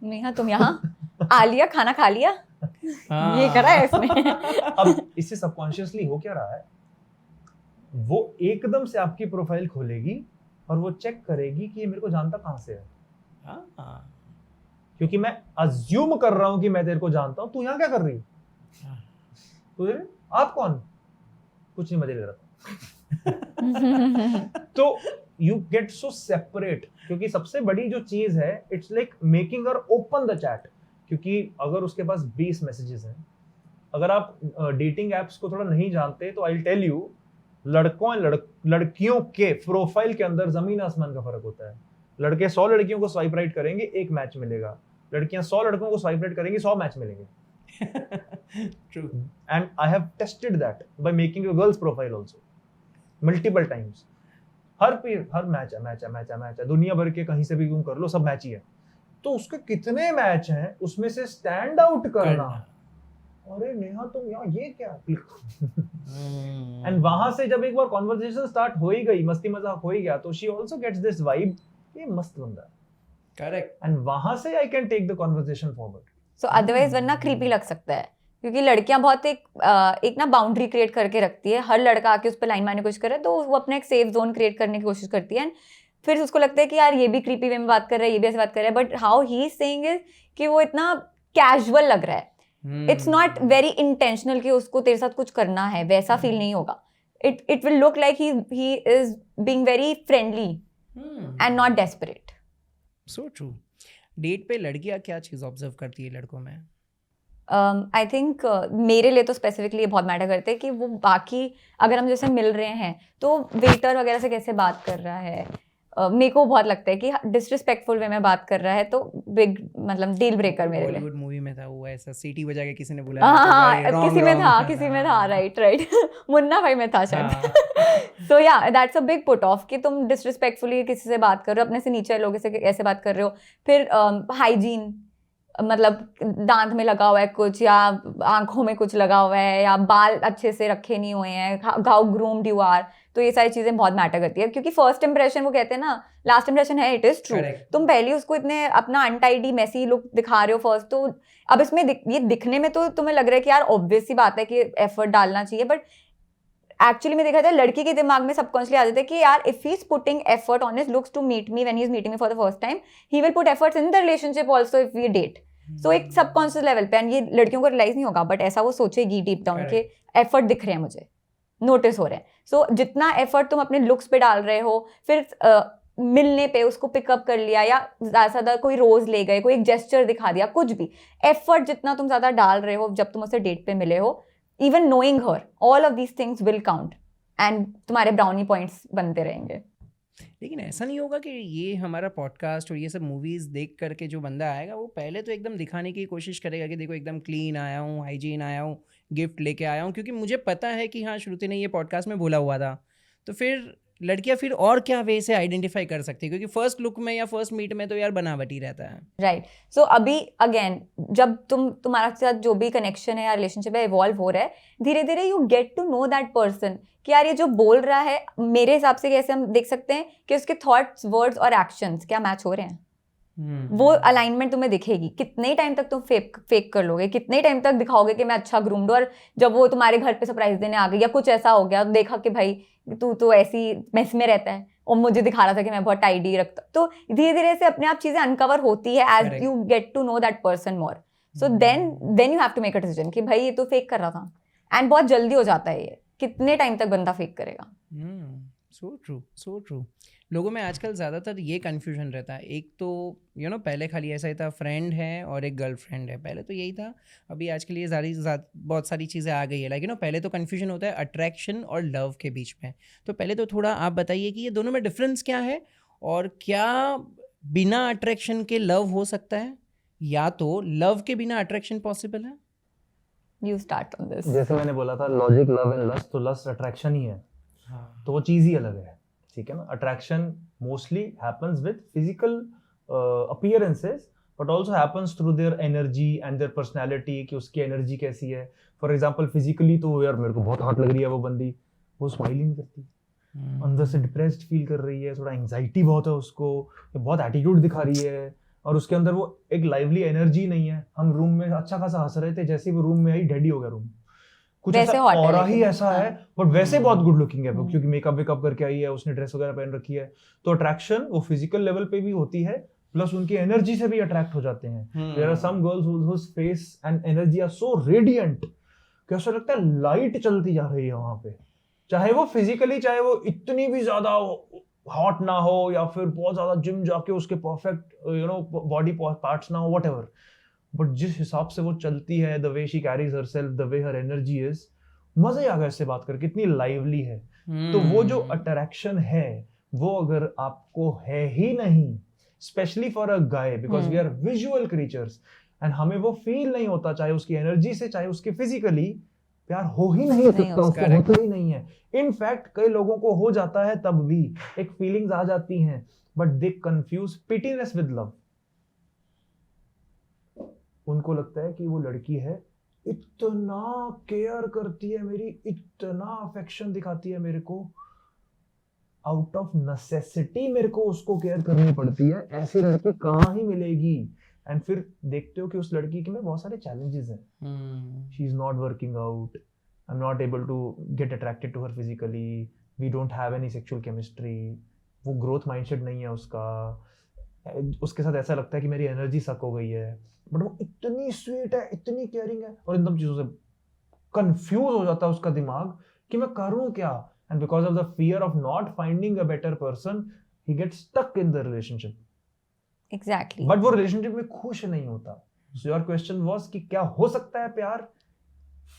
नेहा तुम यहाँ, आलिया खाना खा लिया, ये करा है इसने। अब इससे सबकॉन्शियसली हो क्या रहा है, वो एकदम से आपकी प्रोफाइल खोलेगी और वो चेक करेगी कि ये मेरे को जानता कहाँ से है। क्योंकि मैं अज्यूम कर रहा हूं कि मैं तेरे को जानता हूं, तू यहाँ क्या कर रही है, तो आप कौन, कुछ नहीं, मजे ले रहा था। तो यू गेट सो सेपरेट, क्योंकि सबसे बड़ी जो चीज है it's like making her open the chat. क्योंकि अगर उसके पास 20 मैसेजेस हैं, अगर आप डेटिंग एप्स को थोड़ा नहीं जानते तो आई विल टेल यू लड़कियों के प्रोफाइल के अंदर जमीन आसमान का फर्क होता है। लड़के 100 लड़कियों को स्वाइप राइट करेंगे, 1 मैच मिलेगा। लड़कियां 100 लड़कों को स्वाइप राइट करेंगी, 100 मैच मिलेंगे। True. And I have tested that by making a girl's profile also multiple times. Her match है, दुनिया भर के कहीं से भी तुम कर लो, सब मैच ही है। तो उसके कितने मैच हैं, उसमें से स्टैंड आउट करना, अरे नेहा तुम यहाँ ये क्या एंड वहां से जब एक बार कॉन्वर्सेशन स्टार्ट हो ही गई, मस्ती मजाक हो ही गया, तो she also gets this vibe, ये मस्त बंदा है। करेक्ट। एंड वहां से I can take the conversation forward. So otherwise वरना क्रीपी लग सकता है, क्योंकि लड़कियां बहुत एक ना बाउंड्री क्रिएट करके रखती है। हर लड़का आके उस पर लाइन मारने की कोशिश करे तो वो अपना एक सेफ जोन क्रिएट करने की कोशिश करती है, एंड फिर उसको लगता है कि यार ये भी क्रीपी वे में बात कर रहा है, ये भी ऐसे बात कर रहा है, but how he is saying is कि वो इतना कैजुअल लग रहा है। इट्स नॉट वेरी इंटेंशनल कि उसको तेरे साथ कुछ करना है, वैसा फील नहीं होगा। It will look like he is being very friendly and not desperate. So true. Date पे लड़कियां क्या चीज ऑब्जर्व करती है लड़कों में? आई थिंक मेरे लिए तो स्पेसिफिकली ये बहुत मैटर करते हैं कि वो बाकी, अगर हम जैसे मिल रहे हैं तो वेटर वगैरह से कैसे बात कर रहा है। मेरे को बहुत लगता है कि डिसरिस्पेक्टफुल वे में बात कर रहा है तो बिग मतलब डील ब्रेकर मेरे लिए। बॉलीवुड मूवी में था वो, ऐसा सीटी बजा के किसी ने बुलाया, हाँ, किसी में था राइट मुन्ना भाई में था शायद। सो या that's a big put off कि तुम डिसरिस्पेक्टफुली किसी से बात कर रहे हो, अपने से नीचे लोगों से ऐसे बात कर रहे हो। फिर हाइजीन, मतलब दांत में लगा हुआ है कुछ, या आंखों में कुछ लगा हुआ है, या बाल अच्छे से रखे नहीं हुए हैं, हाउ ग्रूम्ड यू आर, तो ये सारी चीजें बहुत मैटर करती है। क्योंकि फर्स्ट इंप्रेशन, वो कहते हैं ना लास्ट इंप्रेशन है, इट इज ट्रू। तुम पहले उसको इतने अपना अनटाइडी मेसी लुक दिखा रहे हो फर्स्ट, तो अब इसमें ये दिखने में तो तुम्हें लग रहा है कि यार ऑब्वियस सी बात है कि एफर्ट डालना चाहिए, बट एक्चुअली में देखा जाए लड़की के दिमाग में सबकॉन्शियसली आ जाता है कि यार if he is putting effort on his looks to meet me when he is meeting me for the first time, he will put efforts in the relationship also if we date. So एक subconscious level पे, and ये लड़कियों को realise नहीं होगा, but ऐसा वो सोचेगी deep down के एफर्ट दिख रहे हैं, मुझे नोटिस हो रहे हैं। सो जितना एफर्ट तुम अपने लुक्स पे डाल रहे हो, फिर मिलने पे उसको पिकअप कर लिया, या ज़्यादा कोई रोज ले गए, कोई एक जेस्चर दिखा दिया, कुछ भी एफर्ट जितना तुम ज़्यादा डाल रहे हो जब तुम उससे डेट पे मिले हो, even knowing her, all of these things will count and तुम्हारे ब्राउनी पॉइंट्स बनते रहेंगे। लेकिन ऐसा नहीं होगा कि ये हमारा पॉडकास्ट और ये सब मूवीज देख करके जो बंदा आएगा वो पहले तो एकदम दिखाने की कोशिश करेगा कि देखो एकदम क्लीन आया हूँ, हाइजीन आया हूँ, गिफ्ट लेके आया हूँ, क्योंकि मुझे पता है कि हाँ श्रुति ने ये पॉडकास्ट में बोला हुआ था। तो फिर लड़कियां फिर और क्या वे से आइडेंटिफाई कर सकती है, क्योंकि फर्स्ट लुक में या फर्स्ट मीट में तो यार बनावटी रहता है। राइट। सो अभी अगेन जब तुम्हारा साथ जो भी कनेक्शन है या रिलेशनशिप है इवॉल्व हो रहा है, धीरे धीरे you get to know that person कि यार ये जो बोल रहा है, मेरे हिसाब से कैसे हम देख सकते हैं कि उसके थॉट्स, वर्ड्स और एक्शंस क्या मैच हो रहे हैं। वो अलाइनमेंट तुम्हें दिखेगी। कितने टाइम तक तुम फेक कर लोगे, कितने टाइम तक दिखाओगे कि मैं अच्छा ग्रूम्ड, और जब वो तुम्हारे घर पे सरप्राइज देने आ गई या कुछ ऐसा हो गया तो देखा कि भाई तू तो ऐसी मेस में रहता है और मुझे दिखा रहा था कि मैं बहुत टाइडी रखता, तो धीरे धीरे से अपने आप चीजें अनकवर होती है as you get to know that person more. So then you have to make a decision कि भाई ये तो फेक कर रहा था, एंड बहुत जल्दी हो जाता है ये, कितने टाइम तक बंदा फेक करेगा। So true, so true. लोगों में आजकल ज़्यादातर ये कन्फ्यूजन रहता है, एक तो पहले खाली ऐसा ही था फ्रेंड है और एक गर्लफ्रेंड है, पहले तो यही था। अभी आजकल ये बहुत सारी चीज़ें आ गई है, लाइक पहले तो कन्फ्यूजन होता है अट्रैक्शन और लव के बीच में। तो पहले तो थोड़ा आप बताइए कि ये दोनों में डिफरेंस क्या है, और क्या बिना अट्रैक्शन के लव हो सकता है, या तो लव के बिना अट्रैक्शन पॉसिबल है? You start on this. जैसे मैंने बोला था लॉजिक, लव एंड लस्ट, तो लस्ट अट्रैक्शन ही है, तो वो चीज़ ही अलग है, ठीक है ना। Attraction mostly happens with physical appearances, but also happens through their energy and their personality, कि उसकी एनर्जी कैसी है। फॉर एग्जाम्पल फिजिकली तो यार मेरे को बहुत हॉट लग रही है वो बंदी, वो स्माइल ही नहीं करती, अंदर से डिप्रेस्ड फील कर रही है, थोड़ा एंग्जाइटी बहुत है उसको, बहुत एटीट्यूड दिखा रही है, और उसके अंदर वो एक लाइवली एनर्जी नहीं है। हम रूम में अच्छा खासा हंस रहे थे, जैसे वो रूम में आई डेड ही हो गया रूम, कुछ ऐसा ऑरा ही ऐसा है, बट वैसे बहुत गुड लुकिंग है क्योंकि मेकअप वेकअप करके आई है, उसने ड्रेस वगैरह पहन रखी है। तो अट्रैक्शन वो फिजिकल लेवल पे भी होती है, प्लस उनकी एनर्जी से भी अट्रैक्ट हो जाते हैं। There are some girls whose face and energy are so radiant कि ऐसा लगता है लाइट चलती जा रही है वहां पे, चाहे वो फिजिकली, चाहे वो इतनी भी ज्यादा हॉट ना हो या फिर बहुत ज्यादा जिम जाके उसके परफेक्ट बॉडी पार्ट्स ना हो, व्हाटएवर, बट जिस हिसाब से वो चलती है, the way she carries herself, the way her energy is, मजा ही आ गया इससे बात करके, कितनी लाइवली है। तो वो जो अट्रैक्शन है वो अगर आपको है ही नहीं, specially for a guy, because we are visual creatures, and हमें वो फील नहीं होता, चाहे उसकी एनर्जी से चाहे उसके फिजिकली, प्यार हो ही नहीं सकता, उसको होता ही नहीं है। इनफैक्ट कई लोगों को हो जाता है तब भी एक फीलिंग्स आ जाती हैं, but they confuse pitiness with love. उनको लगता है कि वो लड़की है, इतना केयर करती है मेरी, इतना अफेक्शन दिखाती है मेरे को, आउट ऑफ नेसेसिटी मेरे को उसको केयर करनी पड़ती है, ऐसी लड़की कहाँ ही मिलेगी। एंड फिर देखते हो कि उस लड़की के में बहुत सारे चैलेंजेस हैं। She is not working out, I am not able to get attracted to her physically, we don't have any sexual chemistry, वो ग्रोथ माइंडसेट नहीं है उसका, उसके साथ ऐसा लगता है कि मेरी एनर्जी सक हो गई है, बट वो इतनी स्वीट है, इतनी केयरिंग है, और इन सब चीजों से कंफ्यूज हो जाता है उसका दिमाग कि मैं करूं क्या। And because of the fear of not finding a better person, he gets stuck in the relationship. Exactly. But वो रिलेशनशिप में खुश नहीं होता। सो योर क्वेश्चन वाज कि क्या हो सकता है प्यार?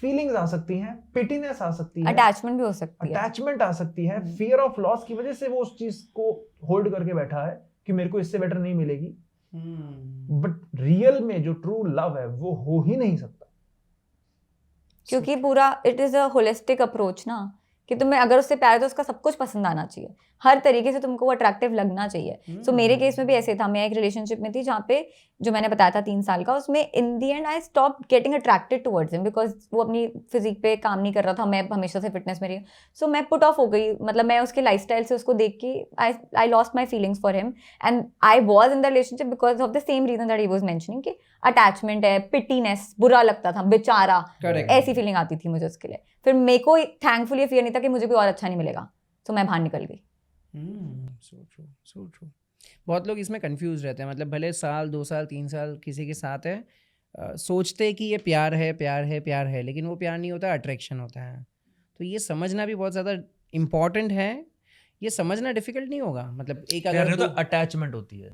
फीलिंग्स आ सकती हैं, पिटीनेस आ सकती है, अटैचमेंट भी हो सकती है, अटैचमेंट आ सकती है, फियर ऑफ लॉस की वजह से वो उस चीज को होल्ड करके बैठा है कि मेरे को इससे बेटर नहीं मिलेगी। बट रियल में जो ट्रू लव है वो हो ही नहीं सकता, क्योंकि पूरा it is a holistic approach ना, कि तुम्हें अगर उससे प्यार है तो उसका सब कुछ पसंद आना चाहिए, हर तरीके से तुमको वो अट्रैक्टिव लगना चाहिए। सो मेरे केस में भी ऐसे था, मैं एक रिलेशनशिप में थी जहाँ पे, जो मैंने बताया था 3 साल का, उसमें in the end I stop getting attracted towards him, because वो अपनी फिजिक पे काम नहीं कर रहा था, मैं हमेशा से फिटनेस में रही। सो मैं पुट ऑफ हो गई, मतलब मैं उसके लाइफस्टाइल से उसको देख के I lost my feelings for him, and I was in the relationship because of the same reason that he was mentioning, कि अटैचमेंट है, पिटीनेस, बुरा लगता था, बेचारा, ऐसी फीलिंग आती थी मुझे उसके लिए। फिर मेरे को थैंकफुली फियर नहीं था कि मुझे कोई और अच्छा नहीं मिलेगा, तो मैं बाहर निकल गई। so true. बहुत लोग इसमें कंफ्यूज रहते हैं, मतलब भले साल 2 साल 3 साल किसी के साथ है, सोचते हैं कि ये प्यार है प्यार है प्यार है, लेकिन वो प्यार नहीं होता, अट्रैक्शन होता है। तो ये समझना भी बहुत ज़्यादा इम्पॉर्टेंट है। ये समझना डिफिकल्ट नहीं होगा, मतलब एक अगर तो अटैचमेंट होती है,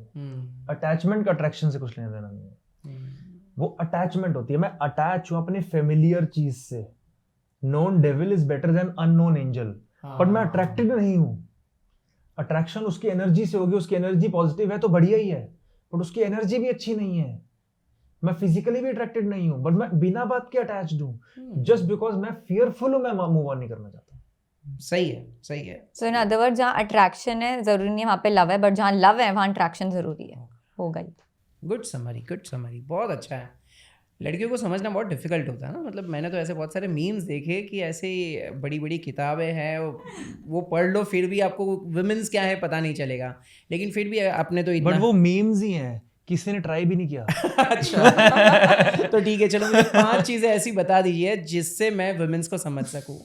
अटैचमेंट का अट्रैक्शन से कुछ लेना देना नहीं है, वो अटैचमेंट होती है। मैं अटैच हूँ अपनी फेमिलियर चीज से, known devil is better than unknown angel, but मैं अट्रैक्टेड नहीं हूँ। अट्रैक्शन उसकी एनर्जी से होगी, उसकी एनर्जी पॉजिटिव है तो बढ़िया ही है, बट उसकी एनर्जी भी अच्छी नहीं है। मैं फिजिकली भी अट्रैक्टेड नहीं हूँ, बट मैं बिना बात के अटैच्ड हूँ, जस्ट बिकॉज मैं फियरफुल हूँ, मैं मूव ऑन नहीं करना चाहता। सही है, सही है। सो इन अदर वर्ड, जहाँ अट्रैक्शन है जरूरी नहीं है वहाँ पे लव है, बट जहाँ लव है वहाँ अट्रैक्शन जरूरी है। हो गई। गुड समरी, बहुत अच्छा है। लड़कियों को समझना बहुत डिफिकल्ट होता है ना, मतलब मैंने तो ऐसे बहुत सारे मीम्स देखे कि ऐसे बड़ी बड़ी किताबें हैं, वो पढ़ लो फिर भी आपको वुमेन्स क्या है पता नहीं चलेगा, लेकिन फिर भी आपने तो इतना, बट वो मीम्स ही हैं, किसी ने ट्राई भी नहीं किया। अच्छा तो ठीक है, चलो मुझे 5 चीज़ें ऐसी बता दीजिए जिससे मैं वुमेन्स को समझ सकूँ।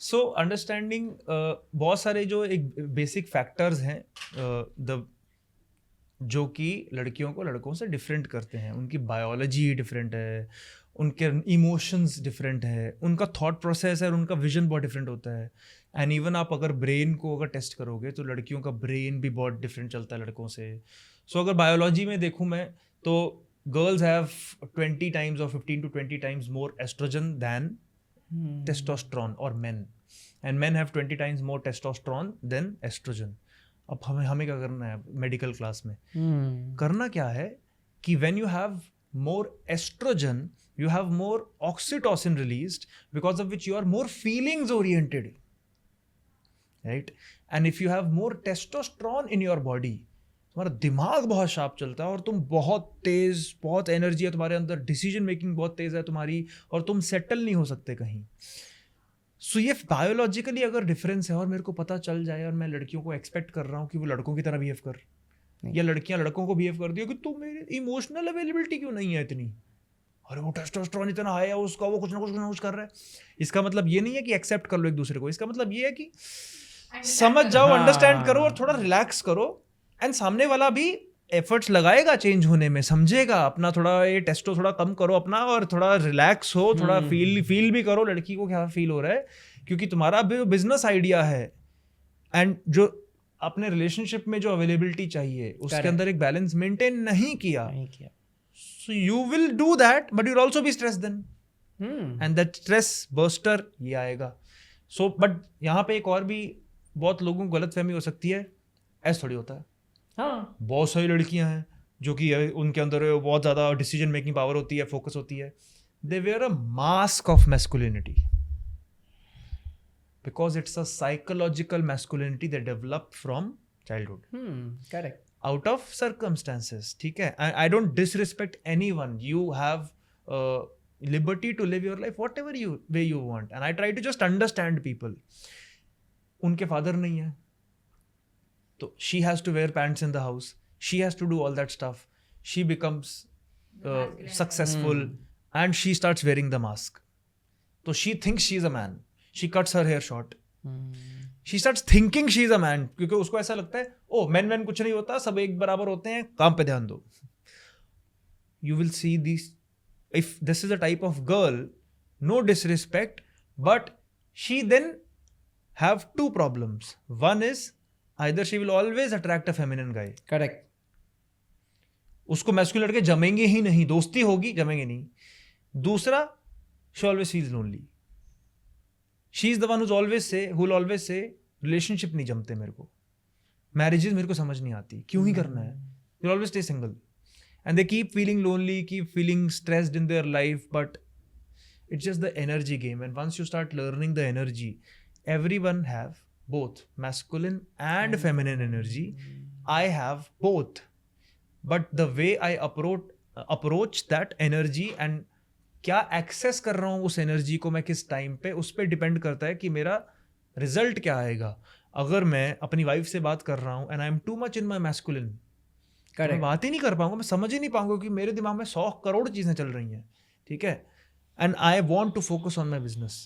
सो अंडरस्टैंडिंग बहुत सारे जो एक बेसिक फैक्टर्स हैं जो कि लड़कियों को लड़कों से डिफरेंट करते हैं। उनकी बायोलॉजी डिफरेंट है, उनके इमोशंस डिफरेंट है, उनका थॉट प्रोसेस है और उनका विजन बहुत डिफरेंट होता है। एंड इवन आप अगर ब्रेन को अगर टेस्ट करोगे तो लड़कियों का ब्रेन भी बहुत डिफरेंट चलता है लड़कों से। सो अगर बायोलॉजी में देखूँ मैं तो girls have 20 times or 15 to 20 times more estrogen than testosterone or men, and men have 20 times more testosterone than estrogen. अब हमें क्या करना है मेडिकल क्लास में? करना क्या है कि when you have more estrogen you have more oxytocin released, because of which you are more feelings oriented, right? And if you have more testosterone in your body, तुम्हारा दिमाग बहुत शार्प चलता है और तुम बहुत तेज, बहुत एनर्जी है तुम्हारे अंदर, डिसीजन मेकिंग बहुत तेज है तुम्हारी, और तुम सेटल नहीं हो सकते कहीं। सो ये बायोलॉजिकली अगर डिफरेंस है और मेरे को पता चल जाए और मैं लड़कियों को एक्सपेक्ट कर रहा हूँ कि वो लड़कों की तरह बिहेव कर, या लड़कियां लड़कों को बिहेव कर दियो कि तुम मेरी इमोशनल अवेलेबिलिटी क्यों नहीं है इतनी, अरे वो टेस्टोस्टेरोन इतना हाई है उसका, वो कुछ ना कुछ कर रहा है। इसका मतलब ये नहीं है कि एक्सेप्ट कर लो एक दूसरे को, इसका मतलब ये है कि समझ जाओ, अंडरस्टैंड करो और थोड़ा रिलैक्स करो। एंड सामने वाला भी एफर्ट्स लगाएगा चेंज होने में, समझेगा अपना, थोड़ा ये टेस्टो थोड़ा कम करो अपना और थोड़ा रिलैक्स हो, थोड़ा फील भी करो लड़की को क्या फील हो रहा है, क्योंकि तुम्हारा भी बिजनेस आइडिया है। एंड जो अपने रिलेशनशिप में जो अवेलेबिलिटी चाहिए उसके अंदर एक बैलेंस मेंटेन नहीं किया, so you will do that but you'll also be stressed then, and that stress buster ये आएगा। सो बट यहाँ पे एक और भी बहुत लोगों को गलतफहमी हो सकती है, ऐसा थोड़ी होता है। हाँ बहुत सारी लड़कियां हैं जो कि उनके अंदर बहुत ज़्यादा डिसीजन मेकिंग पावर होती है, फोकस होती है, they wear a mask of masculinity because it's a psychological masculinity that develop from childhood, correct, out of circumstances. ठीक है, I don't disrespect anyone. You have liberty to live your life whatever way you want, and I try to just understand people. उनके father नहीं है, तो she has to wear pants in the house. She has to do all that stuff. She becomes successful, and she starts wearing the mask. So she thinks she's a man. She cuts her hair short. She starts thinking she's a man, क्योंकि उसको ऐसा लगता है oh man कुछ नहीं होता, सब एक बराबर होते हैं, काम पे ध्यान दो. You will see these, if this is a type of girl, no disrespect, but she then have two problems. One is either she will always attract a feminine guy. Correct, उसको मैस्कुलिन लड़के जमेंगे ही नहीं, दोस्ती होगी जमेंगे नहीं. दूसरा, she always feels lonely. She is the one who will always say relationship नहीं जमते मेरे को, marriages मेरे को समझ नहीं आती, क्यों ही करना है, you'll always stay single, and they keep feeling lonely, keep feeling stressed in their life, but it's just the energy game. And once you start learning the energy, everyone have both masculine and feminine energy. I have both, but the way I approach that energy and क्या access कर रहा हूँ उस energy को मैं किस time पे, उस पर डिपेंड करता है कि मेरा रिजल्ट क्या आएगा. अगर मैं अपनी वाइफ से बात कर रहा हूँ and I am too much in my masculine, मैं बात ही नहीं कर पाऊंगा, मैं समझ ही नहीं पाऊंगा कि मेरे दिमाग में 100 करोड़ चीज़ें चल रही हैं. ठीक है, and I want to focus on my business,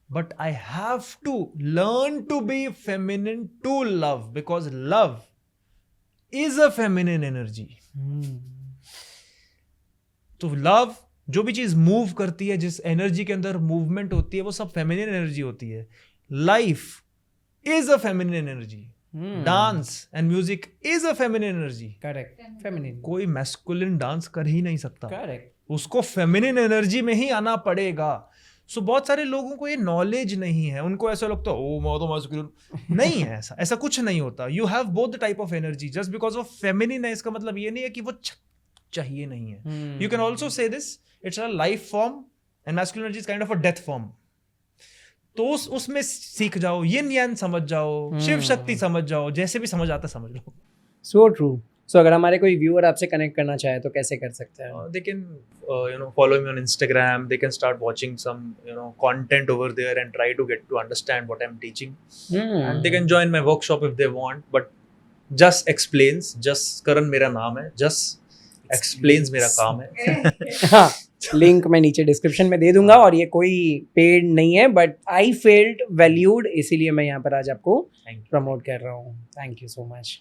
but I have to learn to be feminine to love, because love is a feminine energy. तो लव, जो भी चीज मूव करती है, जिस एनर्जी के अंदर मूवमेंट होती है, वो सब फेमिनिन एनर्जी होती है. Life is a feminine energy, dance and music is a feminine energy. Correct, feminine, कोई मैस्कुलिन डांस कर ही नहीं सकता, करेक्ट, उसको फेमिनिन एनर्जी में ही आना पड़ेगा. सो बहुत सारे लोगों को ये नॉलेज नहीं है, उनको ऐसा लगता है ओ मैं तो मैस्कुलिन नहीं है. ऐसा कुछ नहीं होता. You have both the type of energy. Just because of feminine है इसका मतलब ये नहीं है कि वो चाहिए नहीं है. You can also say this, it's a life form and masculine energy is kind of a death form. तो उसमें सीख जाओ, यिन यान समझ जाओ, शिव शक्ति समझ जाओ, जैसे भी समझ आता समझ लो. So true. सो अगर हमारे कोई व्यूअर आपसे कनेक्ट करना चाहे तो कैसे कर सकते हैं? They can follow me on Instagram. They can start watching some content over there and try to get to understand what I'm teaching. And they can join my workshop if they want. But just explains, just Karan मेरा नाम है, just explains मेरा काम है. हाँ, link मैं नीचे description में दे दूंगा. और ये कोई पेड नहीं है, बट आई फेल्ट वैल्यूड, इसीलिए मैं यहाँ पर आज आपको प्रमोट कर रहा हूँ. Thank you so much.